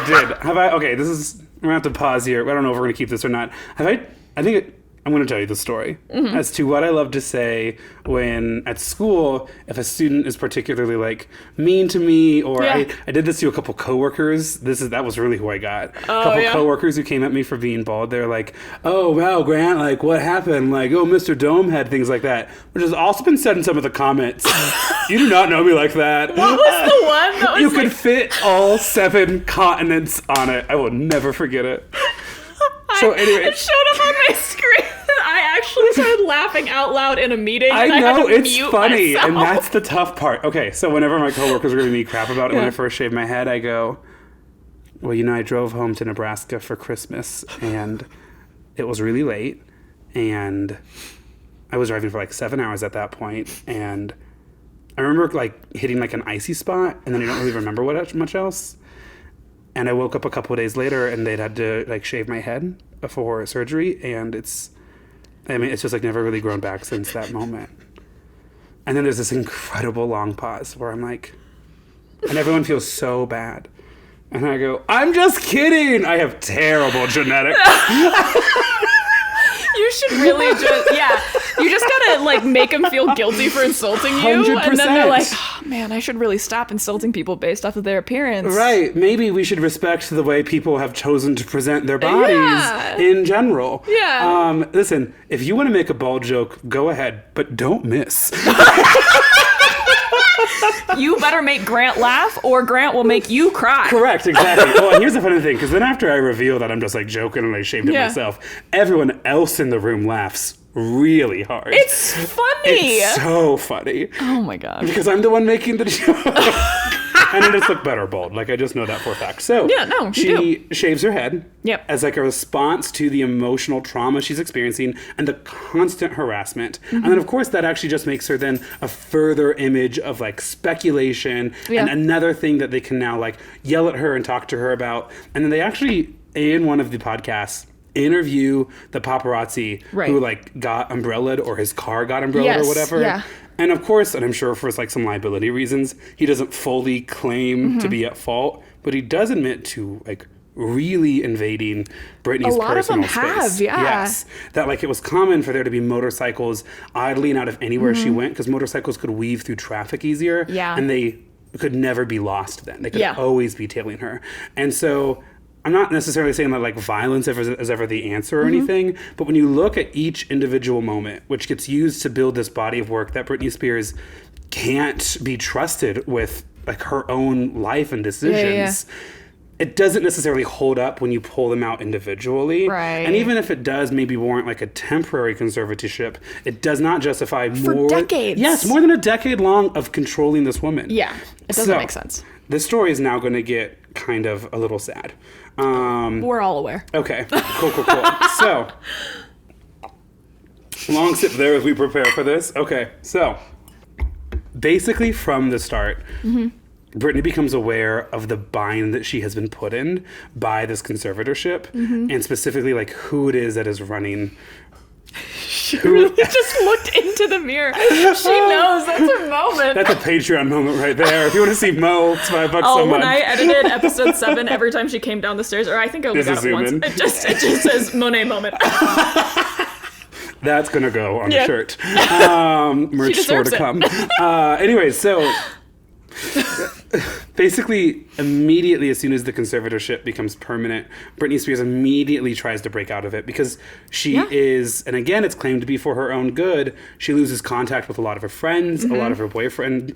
S2: did. Have I? Okay, this is. I'm gonna have to pause here. I don't know if we're gonna keep this or not. Have I? I think I'm going to tell you the story as to what I love to say when at school, if a student is particularly like mean to me, or I did this to a couple coworkers. That was really who I got. A couple coworkers who came at me for being bald. They're like, "Oh wow, Grant, like what happened? Like, oh, Mr. Domehead," things like that, which has also been said in some of the comments. You do not know me like that.
S1: What was the one that was
S2: you could fit all 7 continents on it. I will never forget it. So anyway,
S1: it showed up on my screen. I actually started laughing out loud in a meeting.
S2: I
S1: had
S2: know,
S1: to
S2: it's
S1: mute
S2: funny,
S1: myself.
S2: and that's the tough part. Okay, so whenever my coworkers were giving me crap about it when I first shaved my head, I go, well, I drove home to Nebraska for Christmas, and it was really late, and I was driving for like 7 hours at that point, and I remember like hitting like an icy spot, and then I don't really remember much else. And I woke up a couple of days later, and they'd had to like shave my head before surgery, and it's just like never really grown back since that moment. And then there's this incredible long pause where I'm like, and everyone feels so bad. And I go, I'm just kidding. I have terrible genetics.
S1: You should really you just gotta like make them feel guilty for insulting you.
S2: 100%.
S1: And then they're like, oh man, I should really stop insulting people based off of their appearance.
S2: Right. Maybe we should respect the way people have chosen to present their bodies in general.
S1: Yeah.
S2: Listen, if you want to make a bald joke, go ahead, but don't miss.
S1: You better make Grant laugh, or Grant will make you cry.
S2: Correct, exactly. Well, and here's the funny thing, because then after I reveal that I'm just like joking and I shaved it myself, everyone else in the room laughs really hard.
S1: It's funny.
S2: It's so funny.
S1: Oh my god.
S2: Because I'm the one making the joke. And I just look better bald. Like, I just know that for a fact. So, she shaves her head as like a response to the emotional trauma she's experiencing and the constant harassment. And then, of course, that actually just makes her then a further image of like speculation and another thing that they can now like yell at her and talk to her about. And then they actually, in one of the podcasts, interview the paparazzi who like got umbrellaed, or his car got umbrellaed or whatever. Yeah. And of course, and I'm sure for like some liability reasons, he doesn't fully claim to be at fault, but he does admit to like really invading Britney's personal space. A lot of them have, Yes. That like it was common for there to be motorcycles idling out of anywhere she went, because motorcycles could weave through traffic easier. Yeah. And they could never be lost then. They could always be tailing her. And so I'm not necessarily saying that like violence is ever the answer or anything, but when you look at each individual moment, which gets used to build this body of work that Britney Spears can't be trusted with like her own life and decisions, it doesn't necessarily hold up when you pull them out individually. Right. And even if it does maybe warrant like a temporary conservatorship, it does not justify more
S1: decades.
S2: Yes, more than a decade long of controlling this woman.
S1: Yeah, it doesn't make sense.
S2: This story is now going to get kind of a little sad.
S1: We're all aware.
S2: Okay, cool. So, long sit there as we prepare for this. Okay, so, basically from the start, Britney becomes aware of the bind that she has been put in by this conservatorship, and specifically like who it is that is running.
S1: She really just looked into the mirror. She knows that's her moment.
S2: That's a Patreon moment right there. If you want to see Mo, it's $5 a month.
S1: When I edited episode 7, every time she came down the stairs, or I think I only got it once, it just says Monet moment.
S2: That's gonna go on a shirt. Merch store to come. Anyway, so basically, immediately as soon as the conservatorship becomes permanent, Britney Spears immediately tries to break out of it because she is, and again, it's claimed to be for her own good. She loses contact with a lot of her friends, a lot of her boyfriend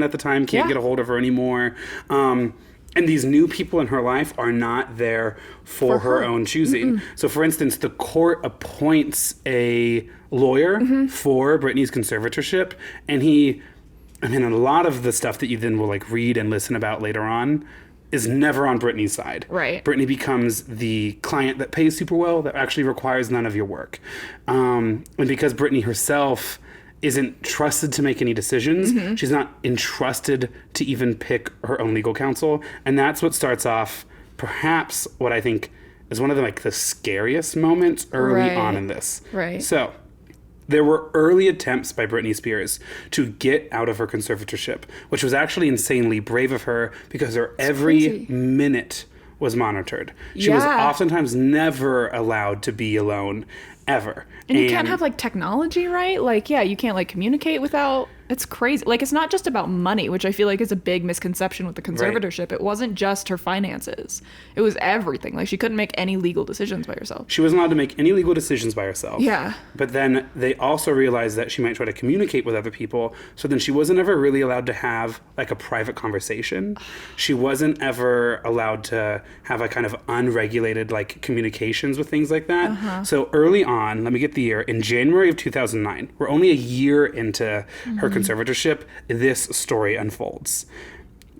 S2: at the time can't get a hold of her anymore. And these new people in her life are not there for her own choosing. So, for instance, the court appoints a lawyer for Britney's conservatorship. And a lot of the stuff that you then will like read and listen about later on is never on Britney's side.
S1: Right.
S2: Britney becomes the client that pays super well, that actually requires none of your work. And because Britney herself isn't trusted to make any decisions, she's not entrusted to even pick her own legal counsel. And that's what starts off perhaps what I think is one of the scariest moments early on in this.
S1: Right.
S2: So there were early attempts by Britney Spears to get out of her conservatorship, which was actually insanely brave of her because her every minute was monitored. She was oftentimes never allowed to be alone, ever.
S1: And you can't have technology, right? You can't communicate without. It's crazy. It's not just about money, which I feel like is a big misconception with the conservatorship. Right. It wasn't just her finances. It was everything. She couldn't make any legal decisions by herself.
S2: She wasn't allowed to make any legal decisions by herself.
S1: Yeah.
S2: But then they also realized that she might try to communicate with other people. So then she wasn't ever really allowed to have a private conversation. She wasn't ever allowed to have a kind of unregulated communications with things like that. So early on, let me get the year, in January of 2009, we're only a year into her conservatorship, this story unfolds.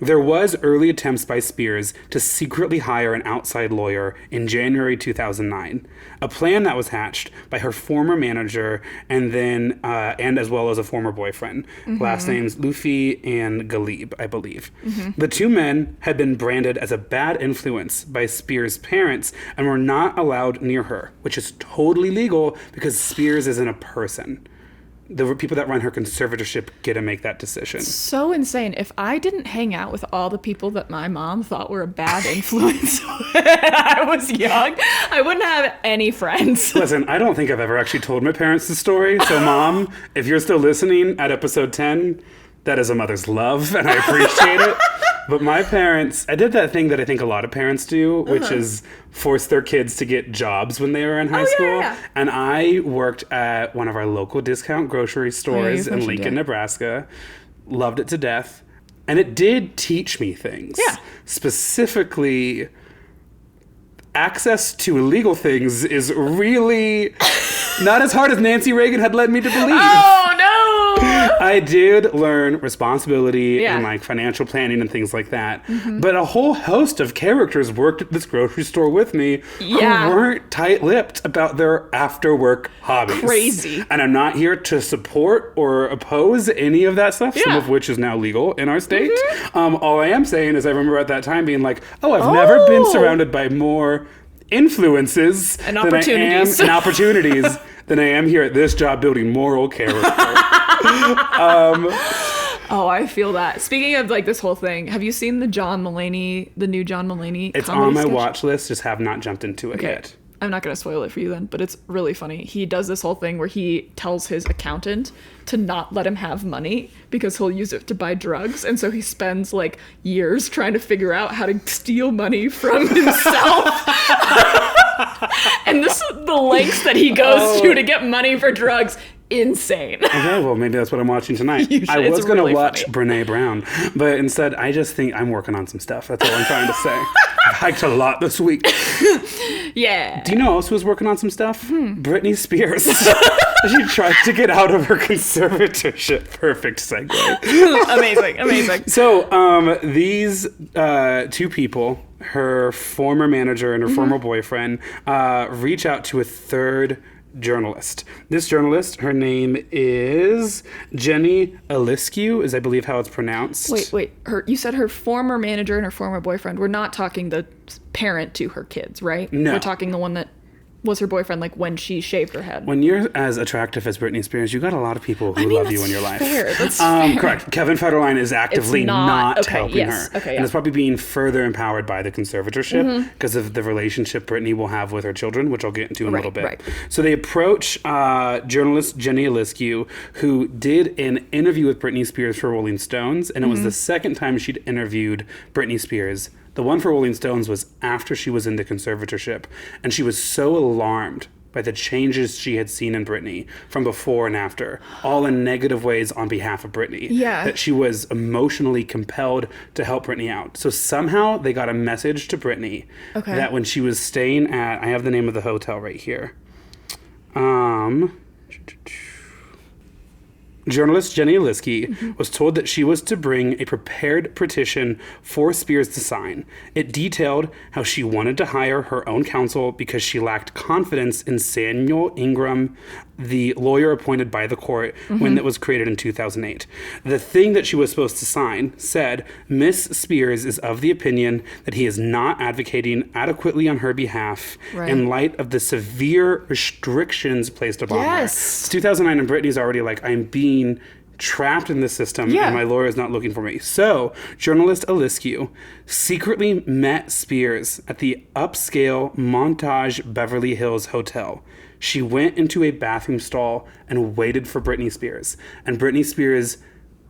S2: There was early attempts by Spears to secretly hire an outside lawyer in January 2009, a plan that was hatched by her former manager and as well as a former boyfriend. Last names Luffy and Galib, I believe. The two men had been branded as a bad influence by Spears' parents and were not allowed near her, which is totally legal because Spears isn't a person. The people that run her conservatorship get to make that decision.
S1: So insane. If I didn't hang out with all the people that my mom thought were a bad influence when I was young, I wouldn't have any friends.
S2: Listen, I don't think I've ever actually told my parents the story. So, Mom, if you're still listening at episode 10, that is a mother's love, and I appreciate it. But my parents, I did that thing that I think a lot of parents do, which is force their kids to get jobs when they were in high school.
S1: Yeah.
S2: And I worked at one of our local discount grocery stores in Lincoln, Nebraska. Loved it to death. And it did teach me things.
S1: Yeah.
S2: Specifically, access to illegal things is really not as hard as Nancy Reagan had led me to believe.
S1: Oh, no!
S2: I did learn responsibility and financial planning and things like that. But a whole host of characters worked at this grocery store with me who weren't tight-lipped about their after-work hobbies.
S1: Crazy.
S2: And I'm not here to support or oppose any of that stuff, some of which is now legal in our state. All I am saying is I remember at that time being like, I've never been surrounded by more influences
S1: and opportunities
S2: than I am here at this job building moral character.
S1: I feel that. Speaking of this whole thing, have you seen the new John Mulaney?
S2: It's on my watch list, just have not jumped into it yet.
S1: I'm not going to spoil it for you then, but it's really funny. He does this whole thing where he tells his accountant to not let him have money because he'll use it to buy drugs. And so he spends years trying to figure out how to steal money from himself. And the lengths that he goes to get money for drugs. Insane.
S2: Okay, well, maybe that's what I'm watching tonight. I was going to watch Brene Brown, but instead, I just think I'm working on some stuff. That's all I'm trying to say. I hiked a lot this week.
S1: Yeah.
S2: Do you know who else was working on some stuff? Britney Spears. She tried to get out of her conservatorship. Perfect segue.
S1: Amazing.
S2: So, these two people, her former manager and her former boyfriend, reach out to a third journalist. This journalist, her name is Jenny Eliscu, is I believe how it's pronounced.
S1: Wait. You said her former manager and her former boyfriend. We're not talking the parent to her kids, right?
S2: No.
S1: We're talking the one that was her boyfriend, when she shaved her head.
S2: When you're as attractive as Britney Spears, you got a lot of people who love you in your life.
S1: That's fair.
S2: Correct. Kevin Federline is actively not helping her.
S1: Okay,
S2: and it's probably being further empowered by the conservatorship because of the relationship Britney will have with her children, which I'll get into in a little bit.
S1: Right.
S2: So they approach journalist Jenny Eliscu, who did an interview with Britney Spears for Rolling Stones, and it was the second time she'd interviewed Britney Spears. The one for Rolling Stones was after she was in the conservatorship, and she was so alarmed by the changes she had seen in Britney from before and after, all in negative ways on behalf of Britney, that she was emotionally compelled to help Britney out. So somehow they got a message to Britney that when she was staying at, I have the name of the hotel right here. Journalist Jenny Aliski was told that she was to bring a prepared petition for Spears to sign. It detailed how she wanted to hire her own counsel because she lacked confidence in Samuel Ingram, the lawyer appointed by the court when it was created in 2008. The thing that she was supposed to sign said, Miss Spears is of the opinion that he is not advocating adequately on her behalf in light of the severe restrictions placed upon her. It's 2009 and Britney's already like, I'm being trapped in the system and my lawyer is not looking for me. So journalist Aliski secretly met Spears at the upscale Montage Beverly Hills Hotel. She went into a bathroom stall and waited for Britney Spears. And Britney Spears,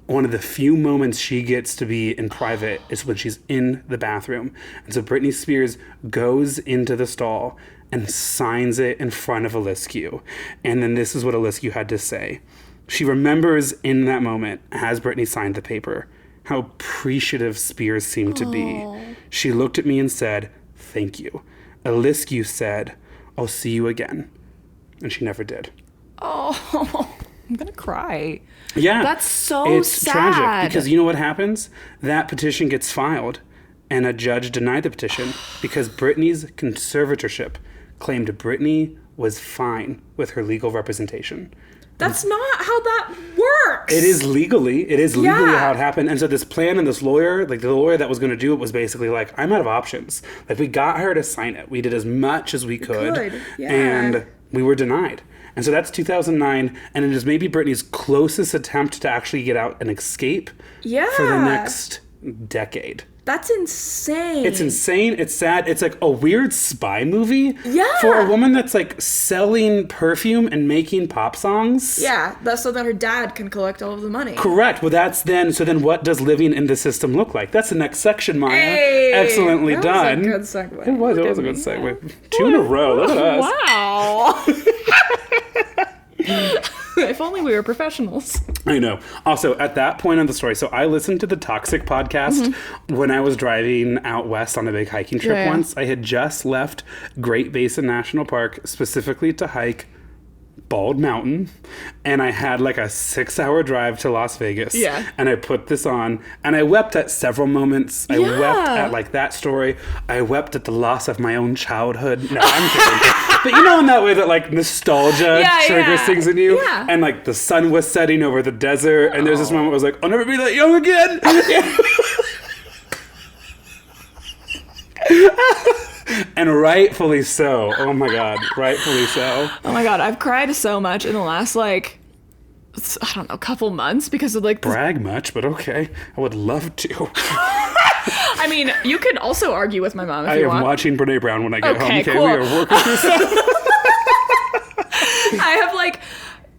S2: one of the few moments she gets to be in private is when she's in the bathroom. And so Britney Spears goes into the stall and signs it in front of Aliski. And then this is what Aliski had to say. She remembers in that moment, as Britney signed the paper, how appreciative Spears seemed to be. She looked at me and said, thank you. Aliski said, I'll see you again. And she never did.
S1: Oh, I'm going to cry.
S2: Yeah.
S1: That's so
S2: it's
S1: sad.
S2: Tragic because you know what happens? That petition gets filed and a judge denied the petition because Britney's conservatorship claimed Britney was fine with her legal representation.
S1: That's not how that works.
S2: It is legally how it happened. And so this plan and this lawyer, like the lawyer that was going to do it was basically like, I'm out of options. Like we got her to sign it. We did as much as we could. And we were denied. And so that's 2009. And it is maybe Britney's closest attempt to actually get out and escape for the next decade.
S1: That's insane.
S2: It's insane. It's sad. It's like a weird spy movie for a woman that's like selling perfume and making pop songs.
S1: Yeah, that's so that her dad can collect all of the money.
S2: Correct. Well, that's then. So then, what does living in the system look like? That's the next section, Maya.
S1: Hey,
S2: excellently
S1: that
S2: done.
S1: Was a good segue.
S2: It was. It was a good segue. 2 in a row. Look at us.
S1: Wow. If only we were professionals.
S2: I know. Also, at that point on the story, so I listened to the Toxic podcast when I was driving out west on a big hiking trip once. I had just left Great Basin National Park specifically to hike Bald Mountain, and I had like a 6-hour drive to Las Vegas.
S1: Yeah.
S2: And I put this on, and I wept at several moments. I wept at like that story. I wept at the loss of my own childhood. No, I'm kidding. But you know, in that way that like nostalgia triggers things in you. Yeah. And like the sun was setting over the desert, and there's this moment where I was like, I'll never be that young again. And rightfully so. Oh my God. Rightfully so.
S1: Oh my God. I've cried so much in the last, like, I don't know, couple months because of like...
S2: Brag much, but okay. I would love to.
S1: I mean, you could also argue with my mom if you want.
S2: I am watching Brene Brown when I get home. Okay,
S1: cool.
S2: We are working through stuff.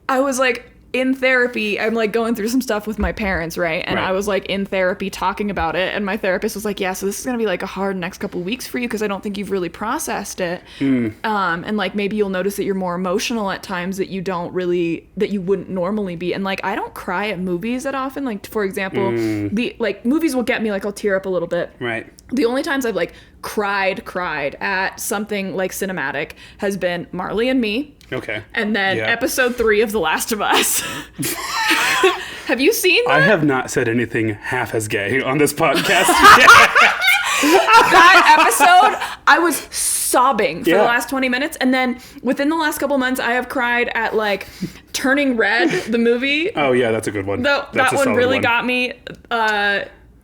S1: I was like, in therapy, I'm like going through some stuff with my parents, right? And I was like in therapy talking about it, and my therapist was like, yeah, so this is gonna be like a hard next couple weeks for you because I don't think you've really processed it. And like maybe you'll notice that you're more emotional at times that you wouldn't normally be. And like I don't cry at movies that often. Like for example, the like movies will get me, like I'll tear up a little bit.
S2: Right.
S1: The only times I've like cried at something like cinematic has been Marley and Me.
S2: Okay.
S1: And then episode 3 of The Last of Us. Have you seen that?
S2: I have not said anything half as gay on this podcast yet.
S1: That episode, I was sobbing for the last 20 minutes. And then within the last couple months, I have cried at like Turning Red, the movie.
S2: Oh yeah, that's a good one.
S1: That one really got me.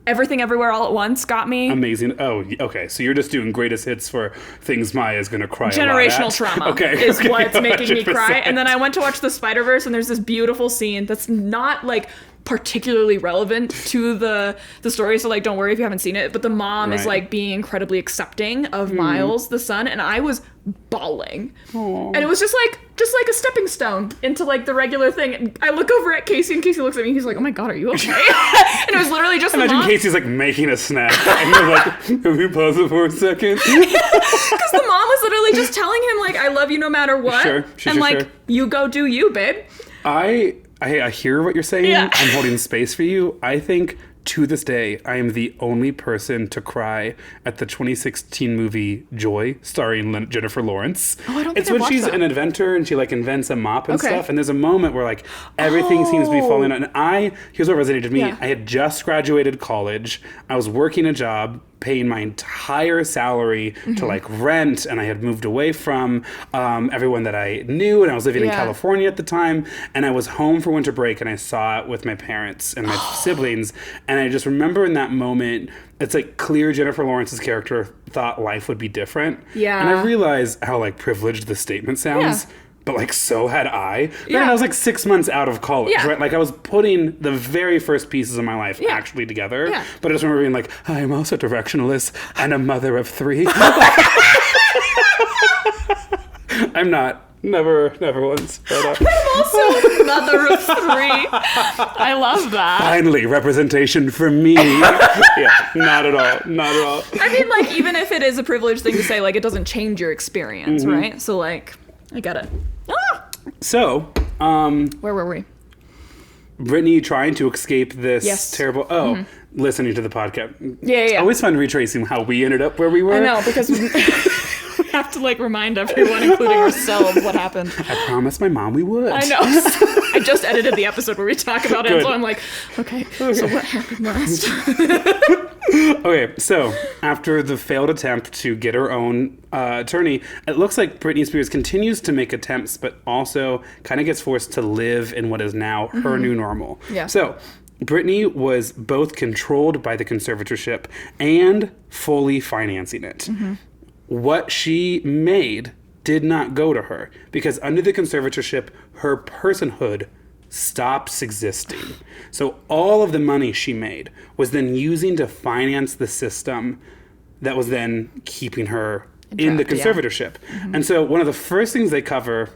S1: Everything Everywhere All at Once got me.
S2: Amazing. Oh, okay. So you're just doing greatest hits for things Maya's going to cry
S1: Generational
S2: a lot at.
S1: trauma is what's making me cry. And then I went to watch the Spider-Verse, and there's this beautiful scene that's not like particularly relevant to the story, so like don't worry if you haven't seen it, but the mom is like being incredibly accepting of Miles, the son, and I was bawling. Aww. And it was just like a stepping stone into like the regular thing. And I look over at Casey, and Casey looks at me, and he's like, oh my God, are you okay? And it was literally just
S2: Imagine Casey's like making a snack, and you're like, can we pause it for a second?
S1: Because the mom was literally just telling him like, I love you no matter what. Sure. You go do you, babe.
S2: I hear what you're saying. Yeah. I'm holding space for you. I think to this day, I am the only person to cry at the 2016 movie Joy, starring Jennifer Lawrence.
S1: Oh, I don't think
S2: It's
S1: I've
S2: when
S1: watched
S2: she's
S1: that.
S2: an inventor and she like invents a mop and
S1: Okay.
S2: stuff. And there's a moment where like everything seems to be falling out. And here's what resonated with me.
S1: Yeah.
S2: I had just graduated college. I was working a job, paying my entire salary to like rent, and I had moved away from everyone that I knew, and I was living in
S1: Yeah.
S2: California at the time, and I was home for winter break, and I saw it with my parents and my siblings, and I just remember in that moment, it's like clear Jennifer Lawrence's character thought life would be different.
S1: Yeah.
S2: And I realized how like privileged the statement sounds.
S1: Yeah.
S2: But like so had I.
S1: Yeah.
S2: And I was like 6 months out of college,
S1: Yeah.
S2: right? Like I was putting the very first pieces of my life
S1: Yeah.
S2: actually together.
S1: Yeah.
S2: But I just remember being like, I am also directionless and a mother of 3. I'm not. Never once. But,
S1: I'm also a mother of 3. I love that.
S2: finally, representation for me. Yeah, not at all. Not at all.
S1: I mean, like, even if it is a privileged thing to say, like, it doesn't change your experience, right? So, like, I get it. Ah!
S2: So,
S1: Where were we?
S2: Britney trying to escape this
S1: Yes.
S2: terrible... listening to the podcast.
S1: Yeah.
S2: It's always fun retracing how we ended up where we were.
S1: I know, because we have to, like, remind everyone, including ourselves, what happened.
S2: I promised my mom we would.
S1: I know. I just edited the episode where we talk about it,
S2: Good.
S1: so I'm like, okay, so what happened last?
S2: Okay, so after the failed attempt to get her own attorney, it looks like Britney Spears continues to make attempts, but also kind of gets forced to live in what is now her new normal.
S1: Yeah.
S2: So Britney was both controlled by the conservatorship and fully financing it. What she made did not go to her because under the conservatorship, her personhood stops existing. So all of the money she made was then using to finance the system that was then keeping her in the
S1: Entrapped, yeah.
S2: conservatorship. And so one of the first things they cover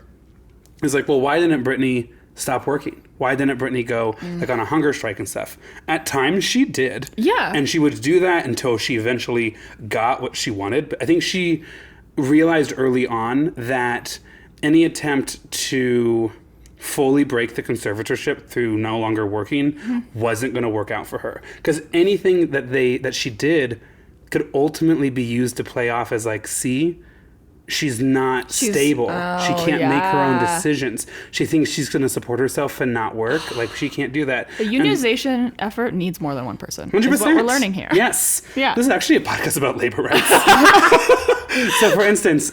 S2: is like, well, why didn't Britney stop working? Why didn't Britney go like on a hunger strike and stuff? At times she did.
S1: Yeah.
S2: And she would do that until she eventually got what she wanted. But I think she realized early on that any attempt to fully break the conservatorship through no longer working wasn't going to work out for her. Because anything that she did could ultimately be used to play off as like, see, she's not stable. She can't make her own decisions. She thinks she's going to support herself and not work. Like she can't do that.
S1: The unionization effort needs more than one person.
S2: 100%.
S1: Is what we're learning here.
S2: Yes.
S1: Yeah.
S2: This is actually a podcast about labor rights. So for instance,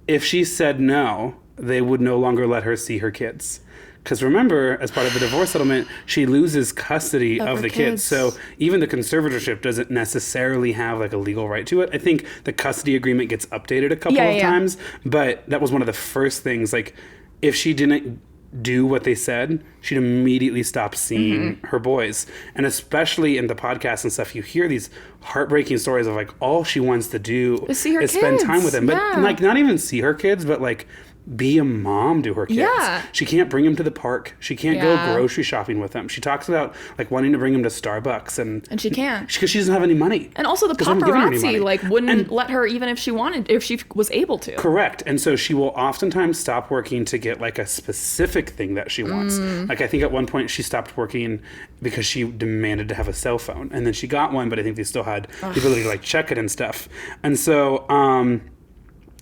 S2: if she said no, they would no longer let her see her kids. Because remember, as part of the divorce settlement, she loses custody of
S1: her
S2: the kids.
S1: kids.
S2: So even the conservatorship doesn't necessarily have like a legal right to it. I think the custody agreement gets updated a couple of times, but that was one of the first things. Like if she didn't do what they said, she'd immediately stop seeing her boys. And especially in the podcast and stuff, you hear these heartbreaking stories of like all she wants to do
S1: Is see her
S2: spend
S1: kids.
S2: time with them. But
S1: Yeah.
S2: like not even see her kids, but like be a mom to her kids.
S1: Yeah.
S2: She can't bring them to the park. She can't go
S1: Yeah.
S2: grocery shopping with them. She talks about like wanting to bring them to Starbucks and
S1: And she can't.
S2: because she doesn't have any money.
S1: And also the
S2: 'Cause they haven't given her any money.
S1: paparazzi like wouldn't let her even if she wanted, if she was able to.
S2: Correct. And so she will oftentimes stop working to get like a specific thing that she wants. Like I think at one point she stopped working because she demanded to have a cell phone. And then she got one, but I think they still had the ability to like check it and stuff. And so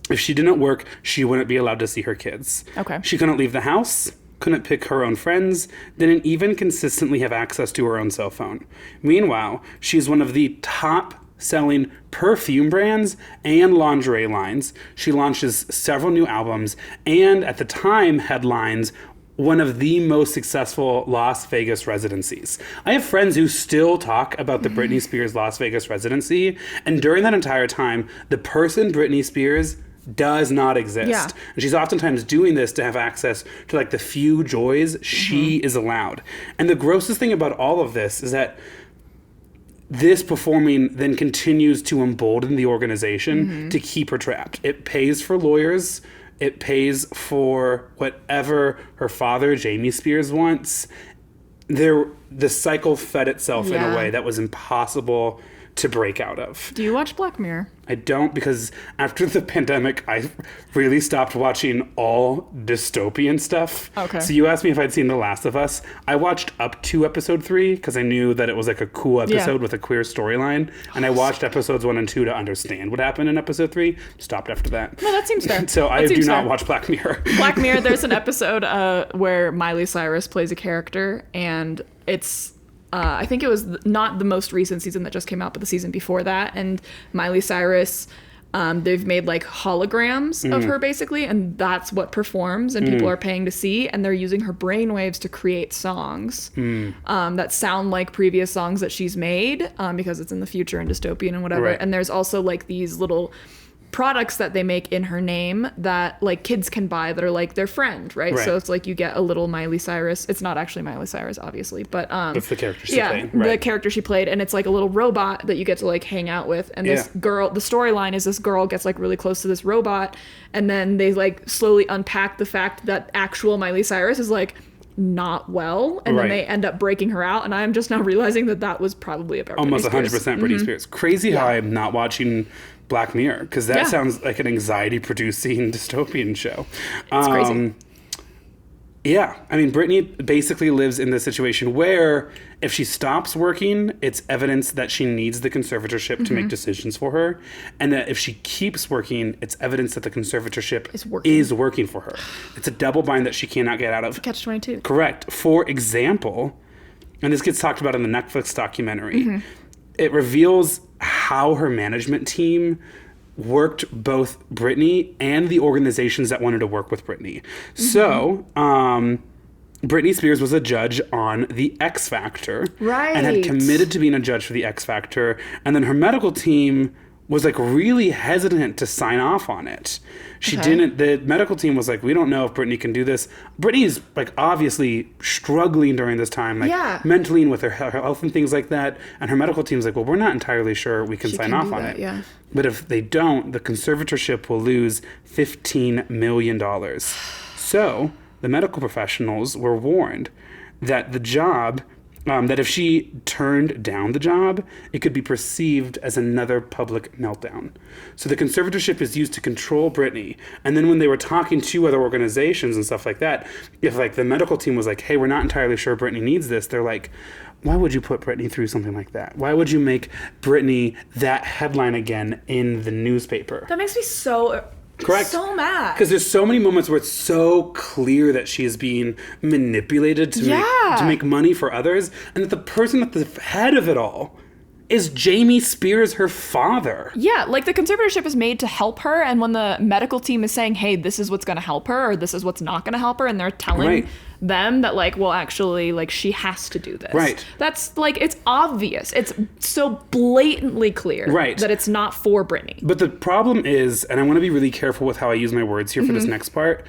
S2: if she didn't work, she wouldn't be allowed to see her kids.
S1: Okay.
S2: She couldn't leave the house, couldn't pick her own friends, didn't even consistently have access to her own cell phone. Meanwhile, she's one of the top selling perfume brands and lingerie lines. She launches several new albums and at the time headlines one of the most successful Las Vegas residencies. I have friends who still talk about the Britney Spears Las Vegas residency, and during that entire time, the person Britney Spears does not exist.
S1: Yeah.
S2: And she's oftentimes doing this to have access to like the few joys she is allowed. And the grossest thing about all of this is that this performing then continues to embolden the organization to keep her trapped. It pays for lawyers. It pays for whatever her father, Jamie Spears, wants. The cycle fed itself in a
S1: Yeah.
S2: way that was impossible to break out of.
S1: Do you watch Black Mirror?
S2: I don't, because after the pandemic, I really stopped watching all dystopian stuff.
S1: Okay.
S2: So you asked me if I'd seen The Last of Us. I watched up to episode 3 because I knew that it was like a cool episode with a queer storyline. And I watched episodes 1 and 2 to understand what happened in episode 3. Stopped after that.
S1: No, that seems fair.
S2: So I do not watch Black Mirror.
S1: Black Mirror, there's an episode where Miley Cyrus plays a character, and it's I think it was not the most recent season that just came out, but the season before that. And Miley Cyrus, they've made like holograms of her basically, and that's what performs, and people are paying to see, and they're using her brainwaves to create songs that sound like previous songs that she's made, because it's in the future and dystopian and whatever.
S2: Right.
S1: And there's also like these little products that they make in her name that like kids can buy that are like their friend, right? So it's like you get a little Miley Cyrus. It's not actually Miley Cyrus, obviously, but
S2: that's the character she played. Right.
S1: The character she played, and it's like a little robot that you get to like hang out with. And this girl, the storyline is this girl gets like really close to this robot, and then they like slowly unpack the fact that actual Miley Cyrus is like not well, and then they end up breaking her out, and I'm just now realizing that that was probably about
S2: almost
S1: Britney
S2: 100% Britney Spears. Crazy how I'm not watching Black Mirror, because that sounds like an anxiety-producing dystopian show.
S1: It's crazy.
S2: Yeah, I mean, Britney basically lives in the situation where if she stops working, it's evidence that she needs the conservatorship to make decisions for her, and that if she keeps working, it's evidence that the conservatorship is working for her. It's a double bind that she cannot get out of.
S1: Catch-22.
S2: Correct. For example, and this gets talked about in the Netflix documentary, it reveals how her management team worked both Britney and the organizations that wanted to work with Britney. So, Britney Spears was a judge on The X Factor.
S1: Right.
S2: And had committed to being a judge for The X Factor. And then her medical team was like really hesitant to sign off on it. She didn't, the medical team was like, we don't know if Britney can do this. Britney's like obviously struggling during this time, like mentally and with her health and things like that. And her medical team's like, well, we're not entirely sure we can sign off on it.
S1: Yeah.
S2: But if they don't, the conservatorship will lose $15 million. So the medical professionals were warned that the job, that if she turned down the job, it could be perceived as another public meltdown. So the conservatorship is used to control Britney. And then when they were talking to other organizations and stuff like that, if like the medical team was like, hey, we're not entirely sure Britney needs this, they're like, why would you put Britney through something like that? Why would you make Britney that headline again in the newspaper?
S1: That makes me so...
S2: Correct.
S1: So mad.
S2: Because there's so many moments where it's so clear that she is being manipulated to make money for others, and that the person at the head of it all is Jamie Spears, her father.
S1: Yeah, like the conservatorship is made to help her, and when the medical team is saying, hey, this is what's going to help her, or this is what's not going to help her, and they're telling them that, like, well, actually, like, she has to do this.
S2: Right.
S1: That's, like, it's obvious. It's so blatantly clear that it's not for Britney.
S2: But the problem is, and I want to be really careful with how I use my words here for this next part,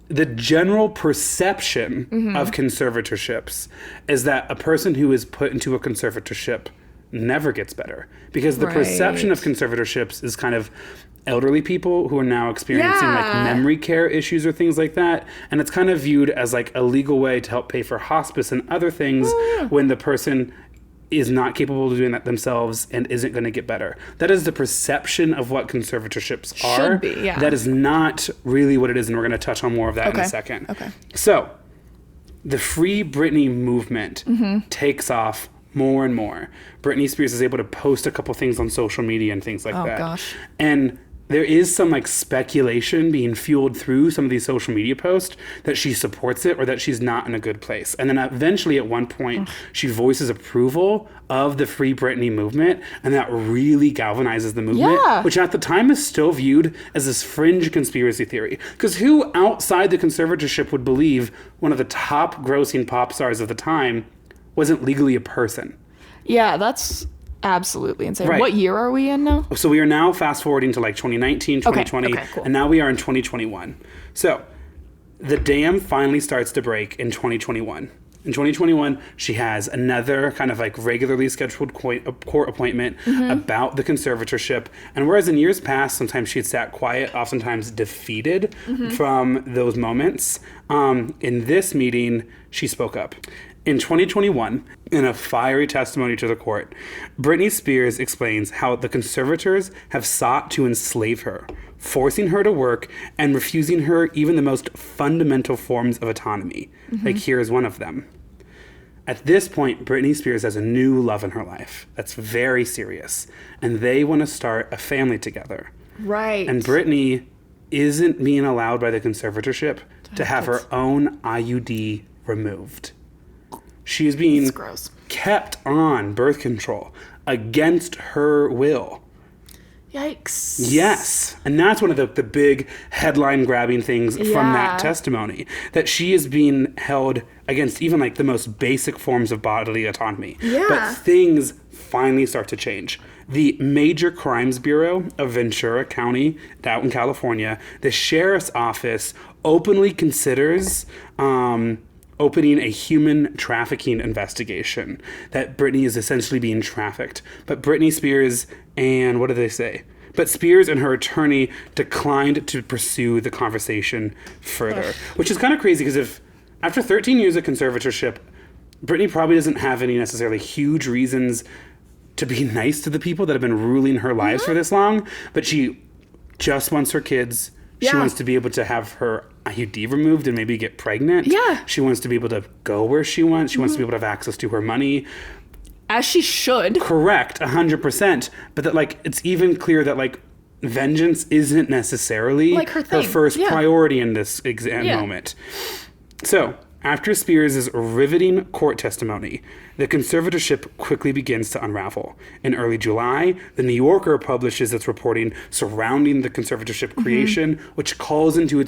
S2: the general perception of conservatorships is that a person who is put into a conservatorship never gets better, because the perception of conservatorships is kind of elderly people who are now experiencing like memory care issues or things like that, and it's kind of viewed as like a legal way to help pay for hospice and other things when the person is not capable of doing that themselves and isn't going to get better. That is the perception of what conservatorships are.
S1: Should be, yeah.
S2: That is not really what it is, and we're going to touch on more of that in a second. So the Free Britney movement takes off more and more. Britney Spears is able to post a couple things on social media and things like that.
S1: Gosh.
S2: And there is some like speculation being fueled through some of these social media posts that she supports it or that she's not in a good place. And then eventually at one point she voices approval of the Free Britney movement, and that really galvanizes the movement, which at the time is still viewed as this fringe conspiracy theory. Because who outside the conservatorship would believe one of the top grossing pop stars of the time wasn't legally a person?
S1: Yeah, that's absolutely insane. What year are we in now?
S2: So we are now fast forwarding to like 2019, 2020,
S1: cool.
S2: And now we are in 2021. So the dam finally starts to break in 2021. In 2021, she has another kind of like regularly scheduled court appointment about the conservatorship. And whereas in years past, sometimes she had sat quiet, oftentimes defeated from those moments, In this meeting, she spoke up. In 2021, in a fiery testimony to the court, Britney Spears explains how the conservators have sought to enslave her, forcing her to work and refusing her even the most fundamental forms of autonomy. Like, here's one of them. At this point, Britney Spears has a new love in her life that's very serious, and they want to start a family together.
S1: Right.
S2: And Britney isn't being allowed by the conservatorship to have her own IUD removed. She is being kept on birth control against her will.
S1: Yikes.
S2: Yes. And that's one of the big headline-grabbing things from that testimony, that she is being held against even, like, the most basic forms of bodily autonomy.
S1: Yeah.
S2: But things finally start to change. The Major Crimes Bureau of Ventura County, out in California, the sheriff's office openly considers opening a human trafficking investigation, that Britney is essentially being trafficked. But Britney Spears and, what do they say? But Spears and her attorney declined to pursue the conversation further, which is kind of crazy, because if after 13 years of conservatorship, Britney probably doesn't have any necessarily huge reasons to be nice to the people that have been ruling her lives for this long, but she just wants her kids. She wants to be able to have her IUD removed and maybe get pregnant.
S1: Yeah.
S2: She wants to be able to go where she wants. She wants to be able to have access to her money.
S1: As she should.
S2: Correct, 100%. But that, like, it's even clear that, like, vengeance isn't necessarily
S1: like her
S2: first priority in this moment. So, after Spears' riveting court testimony, the conservatorship quickly begins to unravel. In early July, the New Yorker publishes its reporting surrounding the conservatorship creation, which calls into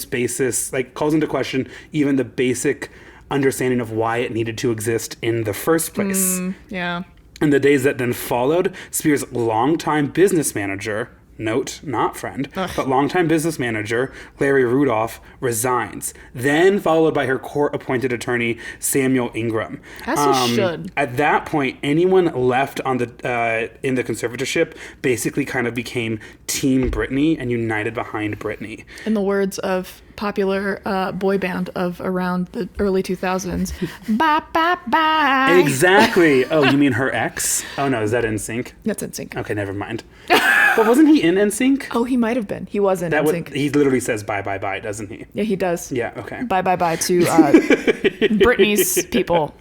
S2: question even the basic understanding of why it needed to exist in the first place.
S1: Yeah.
S2: In the days that then followed, Spears' longtime business manager, note, not friend, but longtime business manager, Larry Rudolph, resigns. Then followed by her court-appointed attorney, Samuel Ingram.
S1: As he should.
S2: At that point, anyone left on the in the conservatorship basically kind of became Team Britney and united behind Britney.
S1: In the words of popular boy band of around the early 2000s, bye, bye, bye.
S2: Exactly. Oh, you mean her ex? Oh, no, is that NSYNC?
S1: That's NSYNC.
S2: Okay, never mind. But wasn't he in NSYNC?
S1: Oh, he might have been. He was in NSYNC.
S2: He literally says bye, bye, bye, doesn't he?
S1: Yeah, he does.
S2: Yeah, okay.
S1: Bye, bye, bye to Britney's people.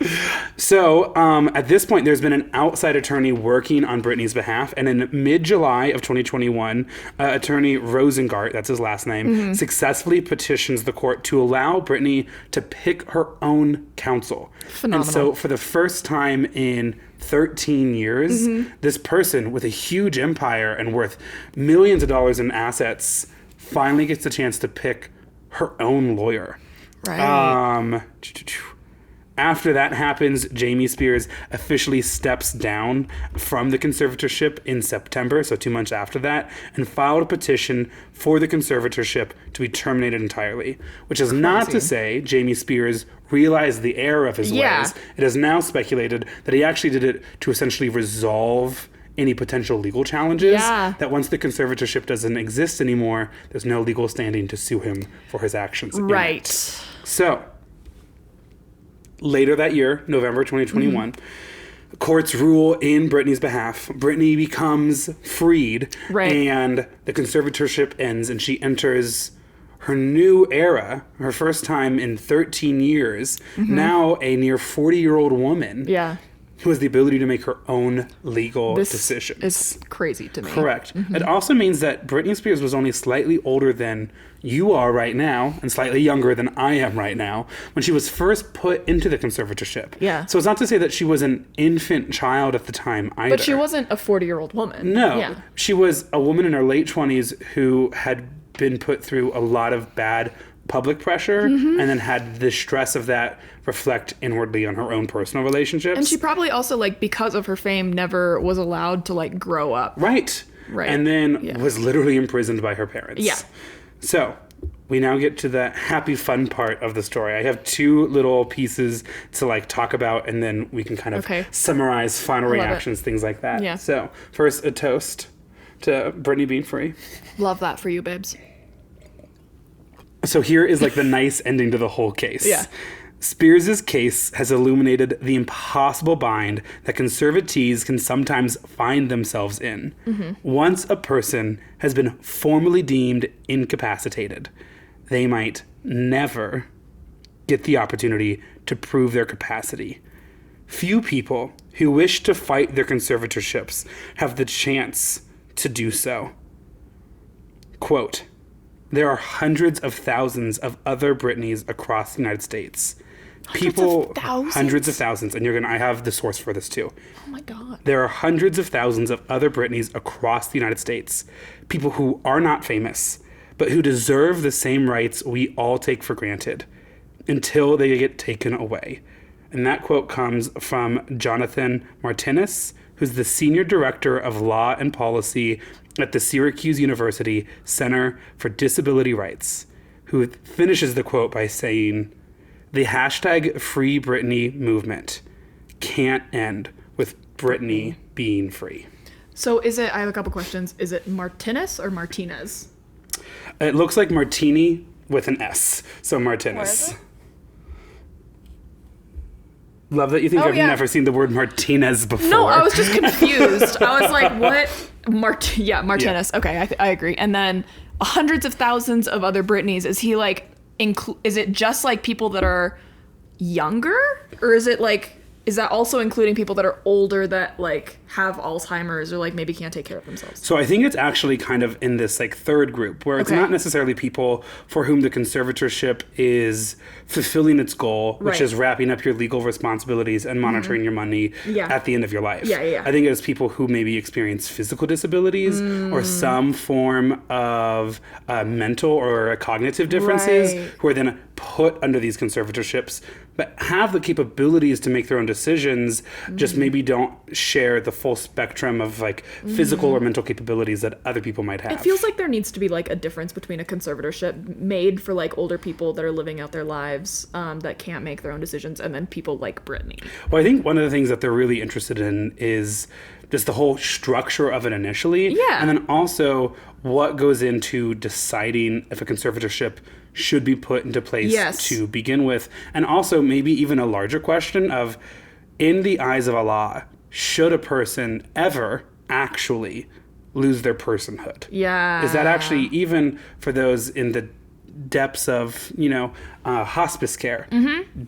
S2: So, at this point, there's been an outside attorney working on Britney's behalf, and in mid-July of 2021, attorney Rosengart, that's his last name, successfully petitions the court to allow Britney to pick her own counsel.
S1: Phenomenal.
S2: And so, for the first time in 13 years, this person with a huge empire and worth millions of dollars in assets finally gets the chance to pick her own lawyer.
S1: Right.
S2: After that happens, Jamie Spears officially steps down from the conservatorship in September, so 2 months after that, and filed a petition for the conservatorship to be terminated entirely, which is not to say Jamie Spears realized the error of his ways. It is now speculated that he actually did it to essentially resolve any potential legal challenges, that once the conservatorship doesn't exist anymore, there's no legal standing to sue him for his actions.
S1: Right.
S2: So, later that year, November 2021, courts rule in Britney's behalf. Britney becomes freed, and the conservatorship ends, and she enters her new era, her first time in 13 years, now a near 40-year-old woman. Who has the ability to make her own legal decisions.
S1: This is crazy to me.
S2: Correct. It also means that Britney Spears was only slightly older than you are right now, and slightly younger than I am right now, when she was first put into the conservatorship. So it's not to say that she was an infant child at the time either.
S1: But she wasn't a 40-year-old woman.
S2: No. She was a woman in her late 20s who had been put through a lot of bad public pressure and then had the stress of that reflect inwardly on her own personal relationships.
S1: And she probably also, like, because of her fame, never was allowed to, like, grow up.
S2: Right. And then was literally imprisoned by her parents. So we now get to the happy fun part of the story. I have two little pieces to, like, talk about, and then we can kind of summarize final reactions, things like that. So first, a toast to Britney being free.
S1: Love that for you, babes.
S2: So here is like the nice ending to the whole case.
S1: Yeah.
S2: Spears' case has illuminated the impossible bind that conservatees can sometimes find themselves in. Once a person has been formally deemed incapacitated, they might never get the opportunity to prove their capacity. Few people who wish to fight their conservatorships have the chance to do so. Quote, there are hundreds of thousands of other Britneys across the United States. Hundreds of thousands, and I have the source for this too.
S1: Oh my God.
S2: There are hundreds of thousands of other Britneys across the United States. People who are not famous, but who deserve the same rights we all take for granted until they get taken away. And that quote comes from Jonathan Martinez, who's the Senior Director of Law and Policy at the Syracuse University Center for Disability Rights, who finishes the quote by saying, the hashtag Free Britney movement can't end with Britney being free.
S1: So I have a couple questions. Is it Martinez or Martinez?
S2: It looks like Martini with an S. So Martinez.
S1: Where is it?
S2: Love that you think I've never seen the word Martinez before.
S1: No, I was just confused. I was like, what? Martinez. Yeah. Okay, I agree. And then hundreds of thousands of other Britneys. Is he like, is it just like people that are younger? Or is it like, is that also including people that are older that like have Alzheimer's or like maybe can't take care of themselves?
S2: So I think it's actually kind of in this like third group where it's not necessarily people for whom the conservatorship is fulfilling its goal, which is wrapping up your legal responsibilities and monitoring your money at the end of your life.
S1: Yeah.
S2: I think it's people who maybe experience physical disabilities or some form of mental or cognitive differences who are then put under these conservatorships, but have the capabilities to make their own decisions, just maybe don't share the full spectrum of like physical or mental capabilities that other people might have.
S1: It feels like there needs to be like a difference between a conservatorship made for like older people that are living out their lives that can't make their own decisions, and then people like Britney.
S2: Well, I think one of the things that they're really interested in is just the whole structure of it initially.
S1: Yeah.
S2: And then also what goes into deciding if a conservatorship should be put into place to begin with. And also maybe even a larger question of, in the eyes of Allah, should a person ever actually lose their personhood?
S1: Yeah.
S2: Is that actually, even for those in the depths of, hospice care,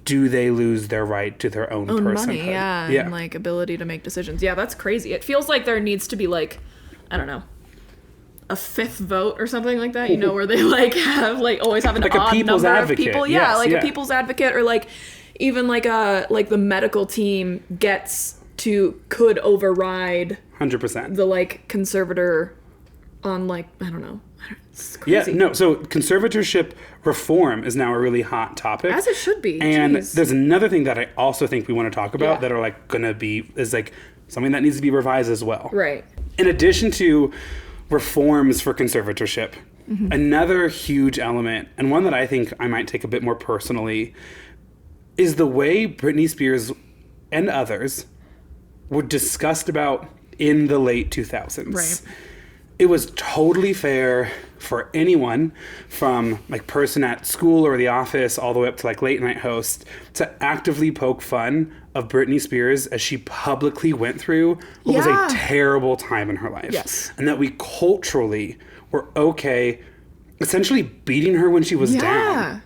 S2: do they lose their right to their own personhood?
S1: Money, and like ability to make decisions. Yeah, that's crazy. It feels like there needs to be like, I don't know, a fifth vote or something like that, where they like have like always have an
S2: like
S1: odd
S2: a people's
S1: number
S2: advocate.
S1: of people. A people's advocate, or like even like the medical team could override
S2: 100%
S1: the like conservator on like, I don't know. It's crazy.
S2: Yeah, no, so conservatorship reform is now a really hot topic.
S1: As it should be.
S2: And
S1: Jeez.
S2: there's another thing that I also think we want to talk about that are like gonna be, is like something that needs to be revised as well.
S1: Right.
S2: In addition to reforms for conservatorship, another huge element, and one that I think I might take a bit more personally, is the way Britney Spears and others were discussed about in the late 2000s.
S1: Right.
S2: It was totally fair for anyone from like person at school or the office all the way up to like late night host to actively poke fun of Britney Spears as she publicly went through what was a terrible time in her life.
S1: Yes.
S2: And that we culturally were okay essentially beating her when she was down.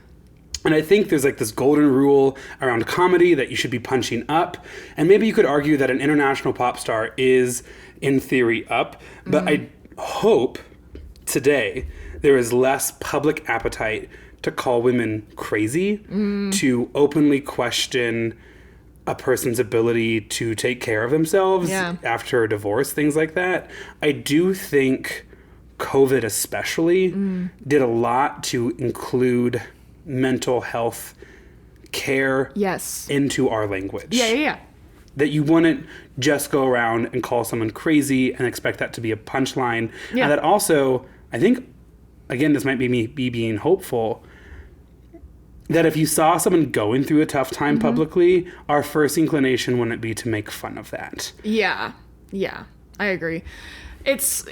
S2: And I think there's like this golden rule around comedy that you should be punching up. And maybe you could argue that an international pop star is in theory up, but I hope today there is less public appetite to call women crazy, to openly question a person's ability to take care of themselves after a divorce, things like that. I do think COVID especially did a lot to include mental health care into our language.
S1: Yeah.
S2: That you wouldn't just go around and call someone crazy and expect that to be a punchline. And that also, I think, again, this might be me being hopeful, that if you saw someone going through a tough time publicly, our first inclination wouldn't be to make fun of that.
S1: Yeah, I agree. It's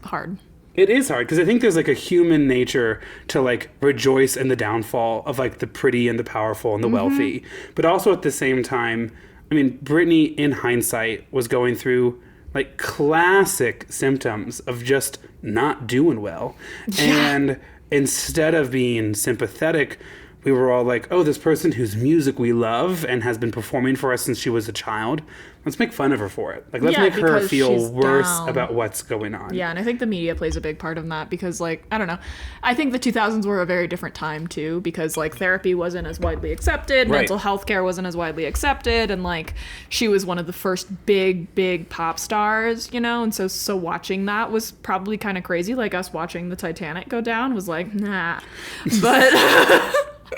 S1: hard.
S2: It is hard because I think there's like a human nature to like rejoice in the downfall of like the pretty and the powerful and the wealthy. But also at the same time, I mean, Britney in hindsight was going through like classic symptoms of just not doing well. And instead of being sympathetic, we were all like, oh, this person whose music we love and has been performing for us since she was a child, let's make fun of her for it. Like, let's make her feel worse about what's going on.
S1: Yeah, and I think the media plays a big part in that because, like, I don't know. I think the 2000s were a very different time, too, because, like, therapy wasn't as widely accepted, mental health care wasn't as widely accepted, and, like, she was one of the first big pop stars, you know? And so watching that was probably kind of crazy. Like, us watching the Titanic go down was like, nah. But...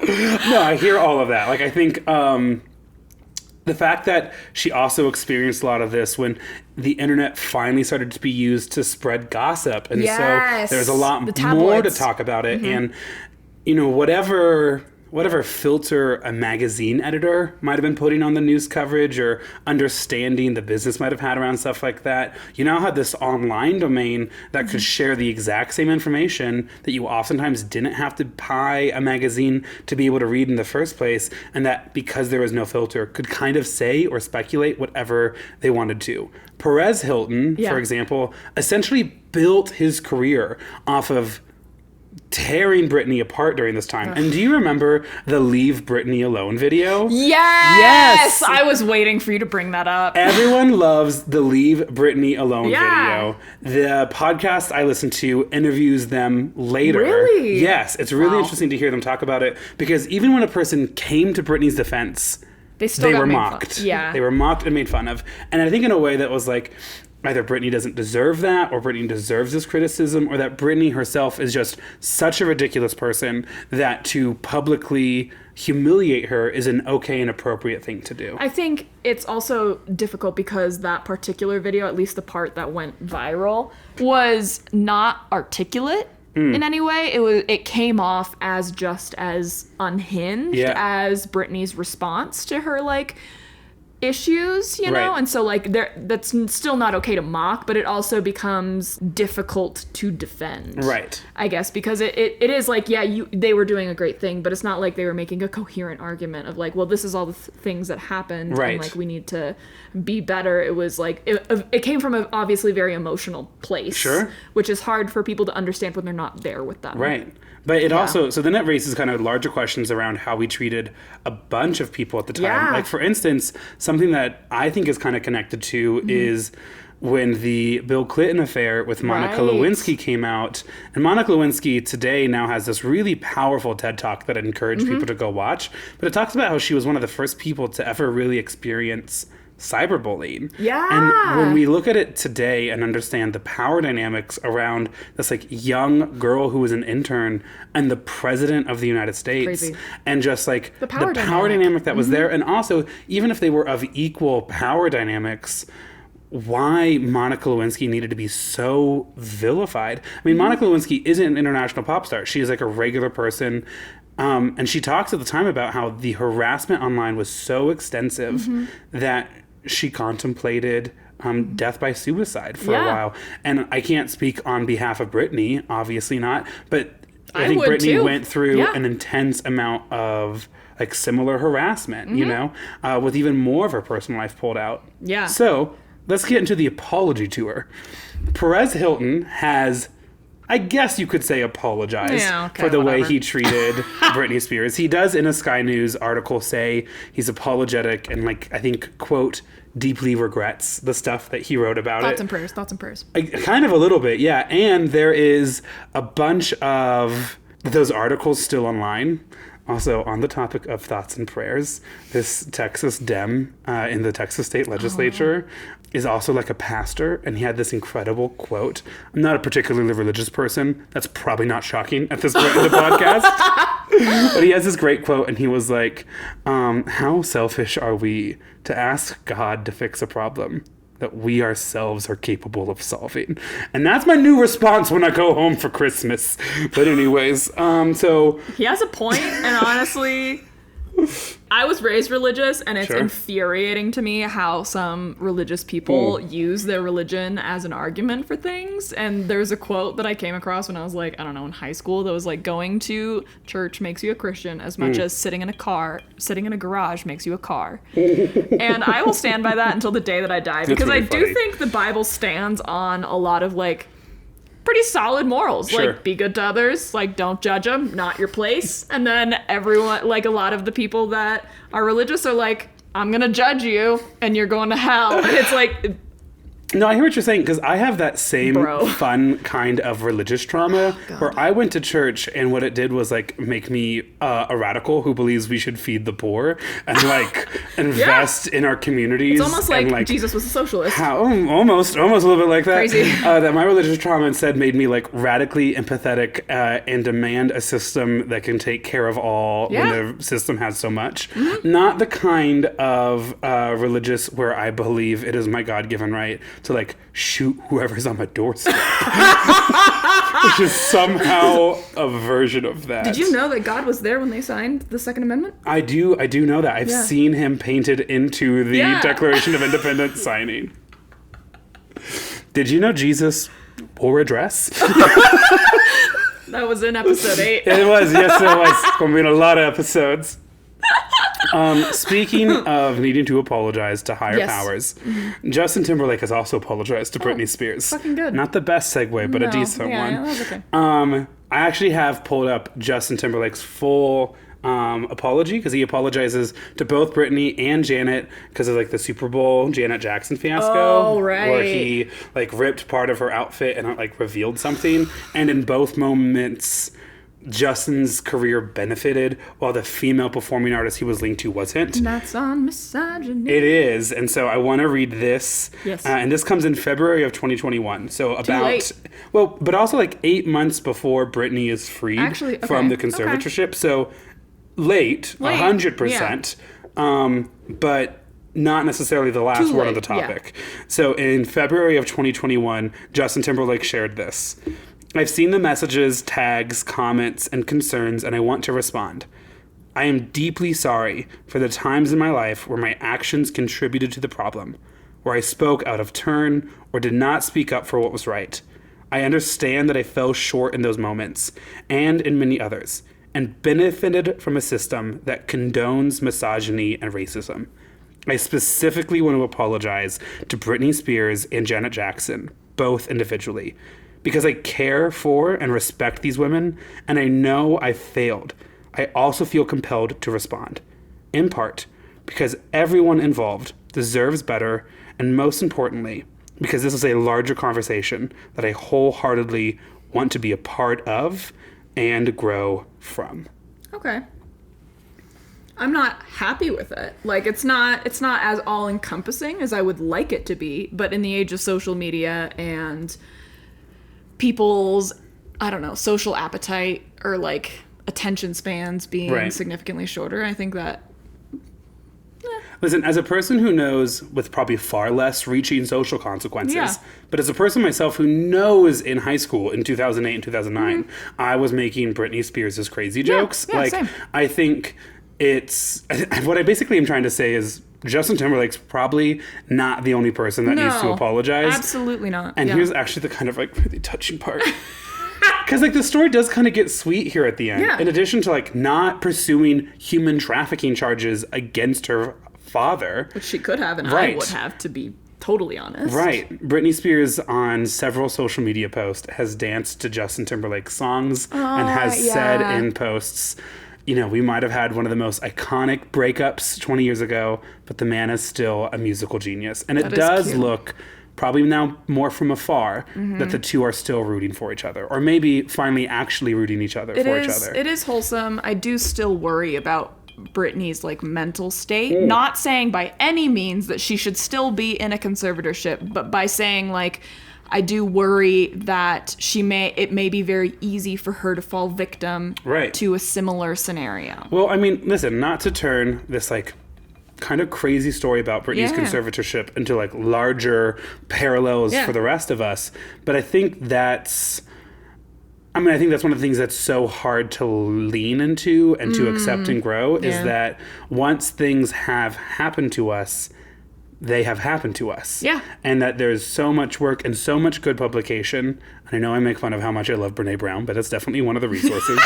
S2: No, I hear all of that. Like, I think the fact that she also experienced a lot of this when the internet finally started to be used to spread gossip. And so there's a lot more to talk about it. And, you know, whatever filter a magazine editor might have been putting on the news coverage or understanding the business might have had around stuff like that, you now had this online domain that could share the exact same information that you oftentimes didn't have to buy a magazine to be able to read in the first place, and that because there was no filter could kind of say or speculate whatever they wanted to. Perez Hilton, for example, essentially built his career off of tearing Britney apart during this time. And do you remember the Leave Britney Alone video?
S1: Yes! I was waiting for you to bring that up.
S2: Everyone loves the Leave Britney Alone video. The podcast I listen to interviews them later.
S1: Really?
S2: Yes, it's really interesting to hear them talk about it because even when a person came to Britney's defense, they were mocked.
S1: Yeah.
S2: They were mocked and made fun of. And I think in a way that was like, either Britney doesn't deserve that, or Britney deserves this criticism, or that Britney herself is just such a ridiculous person that to publicly humiliate her is an okay and appropriate thing to do.
S1: I think it's also difficult because that particular video, at least the part that went viral, was not articulate in any way. It came off as just as unhinged as Britney's response to her, like, issues, you know? And so, like, that's still not okay to mock, but it also becomes difficult to defend. I guess, because it is like, they were doing a great thing, but it's not like they were making a coherent argument of, like, well, this is all the things that happened, and, like, we need to be better. It was, like, it came from an obviously very emotional place. Which is hard for people to understand when they're not there with them.
S2: But it also, so then it raises kind of larger questions around how we treated a bunch of people at the time. Like, for instance, something that I think is kind of connected to is when the Bill Clinton affair with Monica Lewinsky came out. And Monica Lewinsky today now has this really powerful TED Talk that I encourage people to go watch. But it talks about how she was one of the first people to ever really experience cyberbullying. And when we look at it today and understand the power dynamics around this like young girl who was an intern and the president of the United States, and just like the power dynamic that was there, and also even if they were of equal power dynamics, why Monica Lewinsky needed to be so vilified. I mean, Monica Lewinsky isn't an international pop star. She is like a regular person. And she talks at the time about how the harassment online was so extensive that she contemplated death by suicide for a while. And I can't speak on behalf of Britney, obviously not, but I think Britney went through an intense amount of like similar harassment, you know, with even more of her personal life pulled out. So let's get into the apology tour. Perez Hilton has, I guess you could say, apologized for the way he treated Britney Spears. He does, in a Sky News article, say he's apologetic and, like, I think, quote, deeply regrets the stuff that he wrote about
S1: Thoughts and prayers.
S2: Kind of a little bit, yeah. And there is a bunch of those articles still online. Also, on the topic of thoughts and prayers, this Texas Dem in the Texas State Legislature is also like a pastor, and he had this incredible quote. I'm not a particularly religious person. That's probably not shocking at this point in the podcast. But he has this great quote, and he was like, how selfish are we to ask God to fix a problem that we ourselves are capable of solving? And that's my new response when I go home for Christmas. But anyways, so...
S1: He has a point, and honestly... I was raised religious, and it's
S2: Sure.
S1: infuriating to me how some religious people use their religion as an argument for things. And there's a quote that I came across when I was like, I don't know, in high school, that was like, going to church makes you a Christian as much as sitting in a garage makes you a car. And I will stand by that until the day that I die, because
S2: really
S1: I do
S2: funny.
S1: think the Bible stands on a lot of like pretty solid morals.
S2: Sure.
S1: Like, be good to others, like, don't judge them, not your place. And then everyone, like, a lot of the people that are religious are like, I'm gonna judge you and you're going to hell. And it's like,
S2: No, I hear what you're saying, because I have that same
S1: Bro.
S2: fun kind of religious trauma where I went to church and what it did was like make me a radical who believes we should feed the poor and like invest in our communities.
S1: it's almost
S2: and,
S1: like Jesus was a socialist.
S2: Almost a little bit like that.
S1: Crazy.
S2: That my religious trauma instead made me like radically empathetic and demand a system that can take care of all when the system has so much. Not the kind of religious where I believe it is my God-given right to like shoot whoever's on my doorstep. Which is somehow a version of that.
S1: Did you know that God was there when they signed the Second Amendment?
S2: I do know that. I've seen him painted into the Declaration of Independence signing. Did you know Jesus wore a dress?
S1: That was in episode 8.
S2: It was, yes it was. Going to be in a lot of episodes. Speaking of needing to apologize to higher powers, Justin Timberlake has also apologized to Britney Spears.
S1: Fucking good.
S2: Not the best segue, but a decent one.
S1: Yeah, that was okay.
S2: I actually have pulled up Justin Timberlake's full apology, because he apologizes to both Britney and Janet because of like the Super Bowl Janet Jackson fiasco.
S1: Oh, right.
S2: Where he like ripped part of her outfit and like revealed something. And in both moments, Justin's career benefited while the female performing artist he was linked to wasn't.
S1: And that's on misogyny.
S2: It is. And so I want to read this.
S1: Yes.
S2: And this comes in February of 2021. So about,
S1: late.
S2: well, but also like 8 months before Britney is freed
S1: Actually, okay.
S2: from the conservatorship. So late, 100%. But not necessarily the last
S1: Too
S2: word on
S1: late,
S2: the topic. So in February of 2021, Justin Timberlake shared this. I've seen the messages, tags, comments, and concerns, and I want to respond. I am deeply sorry for the times in my life where my actions contributed to the problem, where I spoke out of turn or did not speak up for what was right. I understand that I fell short in those moments, and in many others, and benefited from a system that condones misogyny and racism. I specifically want to apologize to Britney Spears and Janet Jackson, both individually, because I care for and respect these women, and I know I failed. I also feel compelled to respond, in part because everyone involved deserves better, and most importantly, because this is a larger conversation that I wholeheartedly want to be a part of and grow from.
S1: Okay. I'm not happy with it. Like, it's not as all-encompassing as I would like it to be, but in the age of social media and people's, I don't know, social appetite or like attention spans being significantly shorter, I think that...
S2: Listen, as a person who knows with probably far less reaching social consequences, but as a person myself who knows in high school in 2008 and 2009, I was making Britney Spears' crazy jokes.
S1: Same.
S2: I think it's... What I basically am trying to say is Justin Timberlake's probably not the only person that needs to apologize.
S1: Absolutely not.
S2: And here's actually the kind of like really touching part. Because like the story does kind of get sweet here at the end. In addition to like not pursuing human trafficking charges against her father.
S1: Which she could have, and I would have, to be totally honest.
S2: Right. Britney Spears on several social media posts has danced to Justin Timberlake's songs and has said in posts, you know, we might have had one of the most iconic breakups 20 years ago, but the man is still a musical genius. And it does look, probably now more from afar, that the two are still rooting for each other. Or maybe finally actually rooting each other for each other.
S1: It is wholesome. I do still worry about Britney's like mental state. Not saying by any means that she should still be in a conservatorship, but by saying like, I do worry that it may be very easy for her to fall victim to a similar scenario.
S2: Well, I mean, listen, not to turn this like kind of crazy story about Britney's conservatorship into like larger parallels for the rest of us, but I think that's I mean, I think that's one of the things that's so hard to lean into and to accept and grow is that once things have happened to us, they have happened to us.
S1: Yeah.
S2: And that there's so much work and so much good publication. And I know I make fun of how much I love Brene Brown, but it's definitely one of the resources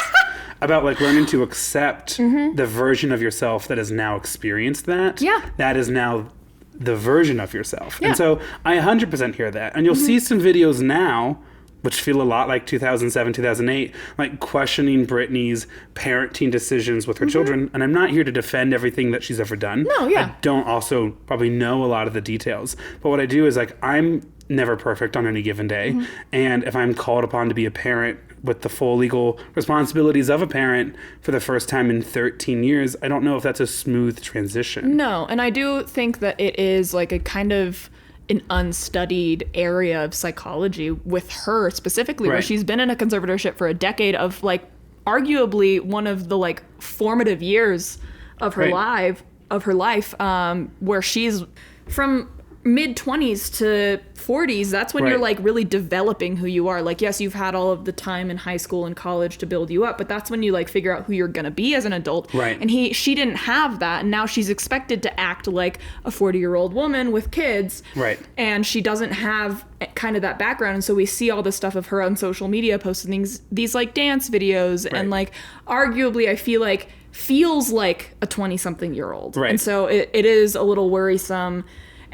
S2: about like learning to accept the version of yourself that has now experienced that.
S1: Yeah.
S2: That is now the version of yourself.
S1: Yeah.
S2: And so I 100% hear that. And you'll see some videos now which feel a lot like 2007, 2008, like questioning Britney's parenting decisions with her children. And I'm not here to defend everything that she's ever done.
S1: No, yeah.
S2: I don't also probably know a lot of the details. But what I do is like, I'm never perfect on any given day. And if I'm called upon to be a parent with the full legal responsibilities of a parent for the first time in 13 years, I don't know if that's a smooth transition.
S1: No, and I do think that it is like a kind of an unstudied area of psychology with her specifically, where she's been in a conservatorship for a decade of like arguably one of the like formative years of her life, where she's from mid 20s to 40s. That's when you're like really developing who you are. Like, yes, you've had all of the time in high school and college to build you up, but that's when you like figure out who you're gonna be as an adult.
S2: Right.
S1: And she didn't have that, and now she's expected to act like a 40-year-old woman with kids.
S2: Right.
S1: And she doesn't have kind of that background, and so we see all this stuff of her on social media posting these like dance videos, and like arguably I feel like feels like a 20-something-year-old.
S2: Right.
S1: And so it is a little worrisome.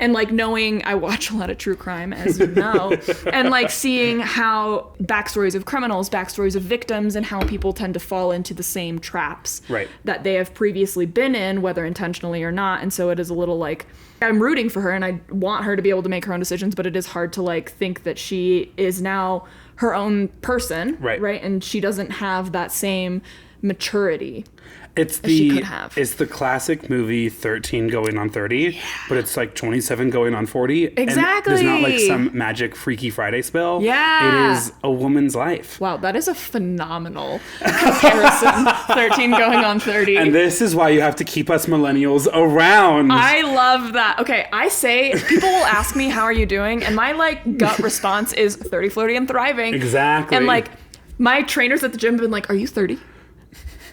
S1: And like knowing, I watch a lot of true crime, as you know, and like seeing how backstories of criminals, backstories of victims, and how people tend to fall into the same traps that they have previously been in, whether intentionally or not. And so it is a little like, I'm rooting for her and I want her to be able to make her own decisions, but it is hard to like think that she is now her own person, right? And she doesn't have that same maturity. She could have.
S2: It's the classic movie 13 going on 30, but it's like 27 going on 40.
S1: Exactly.
S2: And there's not like some magic Freaky Friday spell.
S1: Yeah.
S2: It is a woman's life.
S1: Wow, that is a phenomenal comparison. 13 going on 30.
S2: And this is why you have to keep us millennials around.
S1: I love that. Okay, I say, people will ask me, how are you doing? And my like gut response is 30, flirty, and thriving.
S2: Exactly.
S1: And like my trainers at the gym have been like, are you 30?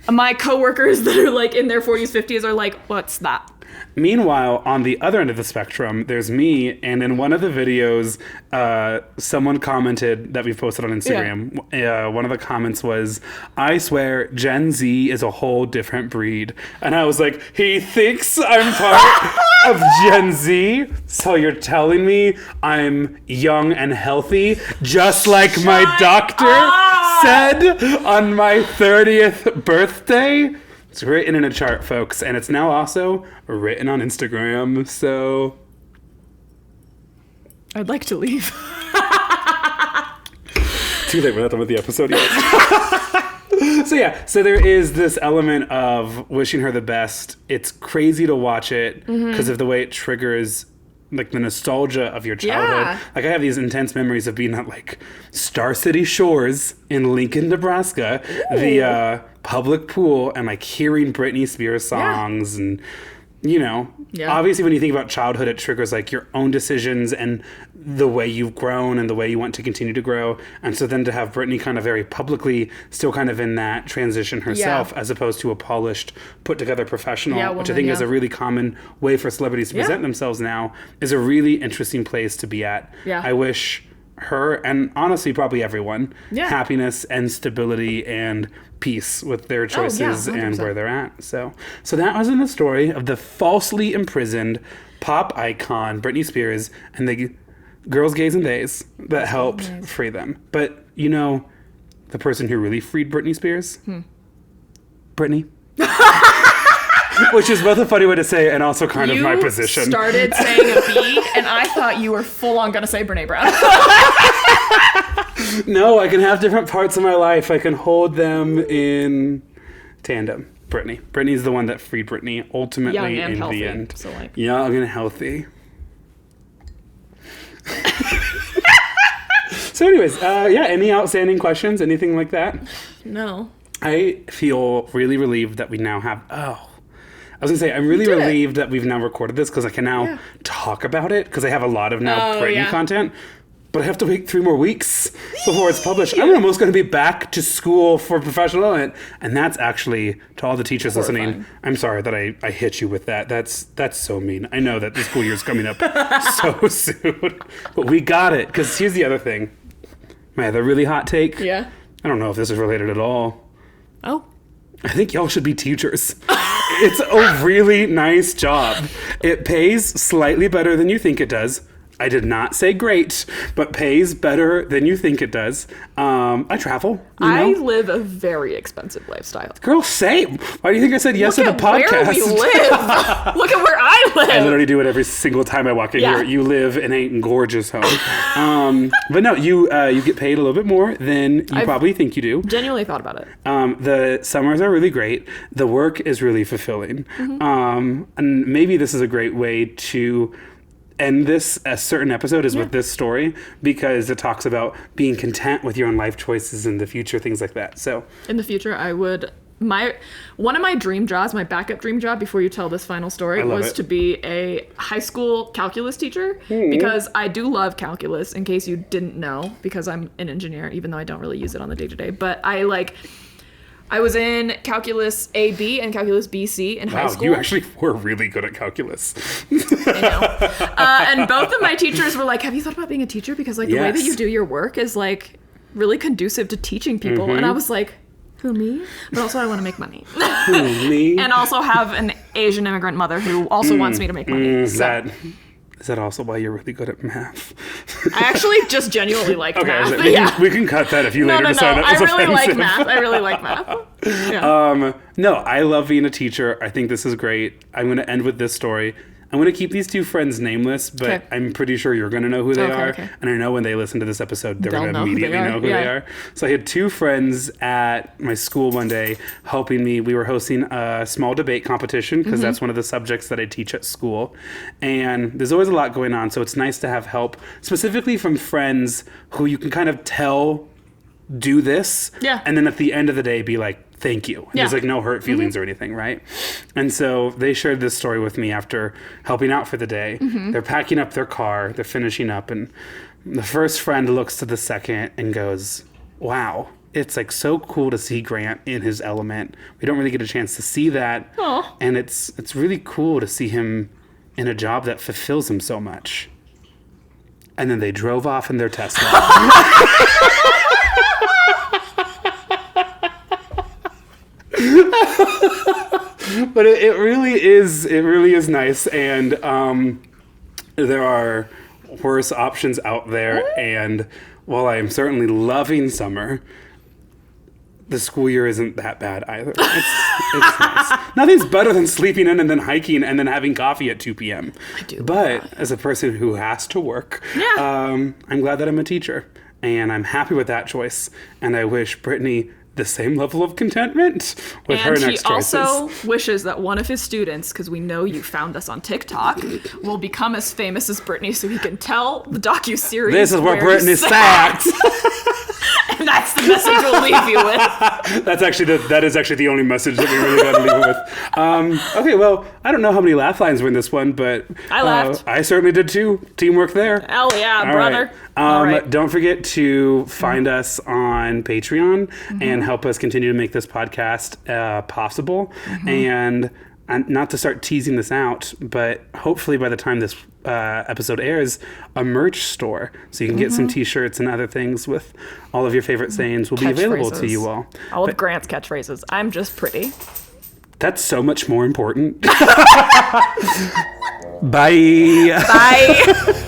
S1: My coworkers that are like in their 40s, 50s are like, what's that?
S2: Meanwhile, on the other end of the spectrum, there's me, and in one of the videos, someone commented that we've posted on Instagram. One of the comments was, I swear, Gen Z is a whole different breed. And I was like, he thinks I'm part of Gen Z? So you're telling me I'm young and healthy, just like my doctor said on my 30th birthday? It's written in a chart, folks, and it's now also written on Instagram, so...
S1: I'd like to leave.
S2: Too late, we're not done with the episode yet. So there is this element of wishing her the best. It's crazy to watch it because of the way it triggers like the nostalgia of your childhood. Like I have these intense memories of being at like Star City Shores in Lincoln, Nebraska, the public pool, and like hearing Britney Spears songs and you know, obviously when you think about childhood, it triggers like your own decisions and the way you've grown and the way you want to continue to grow. And so then to have Britney kind of very publicly still kind of in that transition herself as opposed to a polished, put together professional, which I think is a really common way for celebrities to present themselves now, is a really interesting place to be at. I wish her and honestly probably everyone happiness and stability and peace with their choices and where they're at. So that was in the story of the falsely imprisoned pop icon Britney Spears and the girls, gays, and days that helped free them. But you know the person who really freed Britney Spears? Britney. Which is both a funny way to say it and also kind of my position.
S1: You started saying a B, and I thought you were full on going to say Brene Brown.
S2: No, I can have different parts of my life. I can hold them in tandem. Britney. Britney's the one that freed Britney ultimately in
S1: healthy,
S2: the end.
S1: So like...
S2: Young and healthy. So anyways, any outstanding questions? Anything like that?
S1: No.
S2: I feel really relieved that we now have... I was going to say, I'm really relieved that we've now recorded this because I can now talk about it because I have a lot of now Britney content. but I have to wait 3 more weeks before it's published. I'm almost going to be back to school for professional development. And that's actually, to all the teachers listening, I'm sorry that I hit you with that. That's so mean. I know that the school year's coming up so soon. But we got it. Because here's the other thing. Maia, the really hot take.
S1: Yeah.
S2: I don't know if this is related at all.
S1: Oh.
S2: I think y'all should be teachers. It's a really nice job. It pays slightly better than you think it does. I did not say great, but pays better than you think it does. I travel.
S1: I live a very expensive lifestyle.
S2: Girl, same. Why do you think I said yes to the podcast?
S1: Look at where we live. Look at where I live.
S2: I literally do it every single time I walk in here. You live in a gorgeous home. But no, you get paid a little bit more than you probably think you do.
S1: Genuinely thought about it.
S2: The summers are really great. The work is really fulfilling. And maybe this is a great way to end this a certain episode is with this story, because it talks about being content with your own life choices in the future, things like that. So
S1: in the future, I would one of my dream jobs, my backup dream job before you tell this final story, was to be a high school calculus teacher, because I do love calculus, in case you didn't know, because I'm an engineer, even though I don't really use it on the day-to-day. But I was in calculus AB and calculus BC in high school.
S2: Wow, you actually were really good at calculus.
S1: I know. And both of my teachers were like, have you thought about being a teacher? Because the way that you do your work is really conducive to teaching people. And I was like, who, me? But also I want to make money.
S2: Who, me?
S1: And also have an Asian immigrant mother who also wants me to make money.
S2: Is that also why you're really good at math?
S1: I actually just genuinely like math.
S2: We can cut that if you later decide that was
S1: I really
S2: offensive.
S1: like math. I really like math. Yeah.
S2: No, I love being a teacher. I think this is great. I'm going to end with this story. I'm going to keep these two friends nameless, but I'm pretty sure you're going to know who they are. Okay. And I know when they listen to this episode, they're going to immediately know who they are. So I had two friends at my school one day helping me. We were hosting a small debate competition, because that's one of the subjects that I teach at school. And there's always a lot going on, so it's nice to have help, specifically from friends who you can kind of tell do this. Yeah. And then at the end of the day, be like, thank you. And there's no hurt feelings or anything, right? And so they shared this story with me after helping out for the day. They're packing up their car, they're finishing up, and the first friend looks to the second and goes, wow, it's so cool to see Grant in his element. We don't really get a chance to see that. Aww. And it's really cool to see him in a job that fulfills him so much. And then they drove off in their Tesla. But it really is nice, and there are worse options out there. And while I am certainly loving summer, the school year isn't that bad either. It's nice. Nothing's better than sleeping in and then hiking and then having coffee at 2 p.m.
S1: I do.
S2: But as a person who has to work, I'm glad that I'm a teacher, and I'm happy with that choice. And I wish Britney the same level of contentment with her next choices.
S1: And he also wishes that one of his students, because we know you found us on TikTok, will become as famous as Britney, so he can tell the docuseries.
S2: This is where Britney sat.
S1: And that's the message we'll leave you with.
S2: That is actually the only message that we really got to leave it with. Okay, well, I don't know how many laugh lines were in this one, but
S1: I laughed.
S2: I certainly did too. Teamwork there.
S1: Hell yeah,
S2: All
S1: brother.
S2: Right. Don't forget to find us on Patreon and help us continue to make this podcast possible. And not to start teasing this out, but hopefully by the time this episode airs, a merch store, so you can get some t-shirts and other things with all of your favorite sayings will be available to you all.
S1: All of Grant's catchphrases. I'm just pretty.
S2: That's so much more important. Bye.
S1: Bye.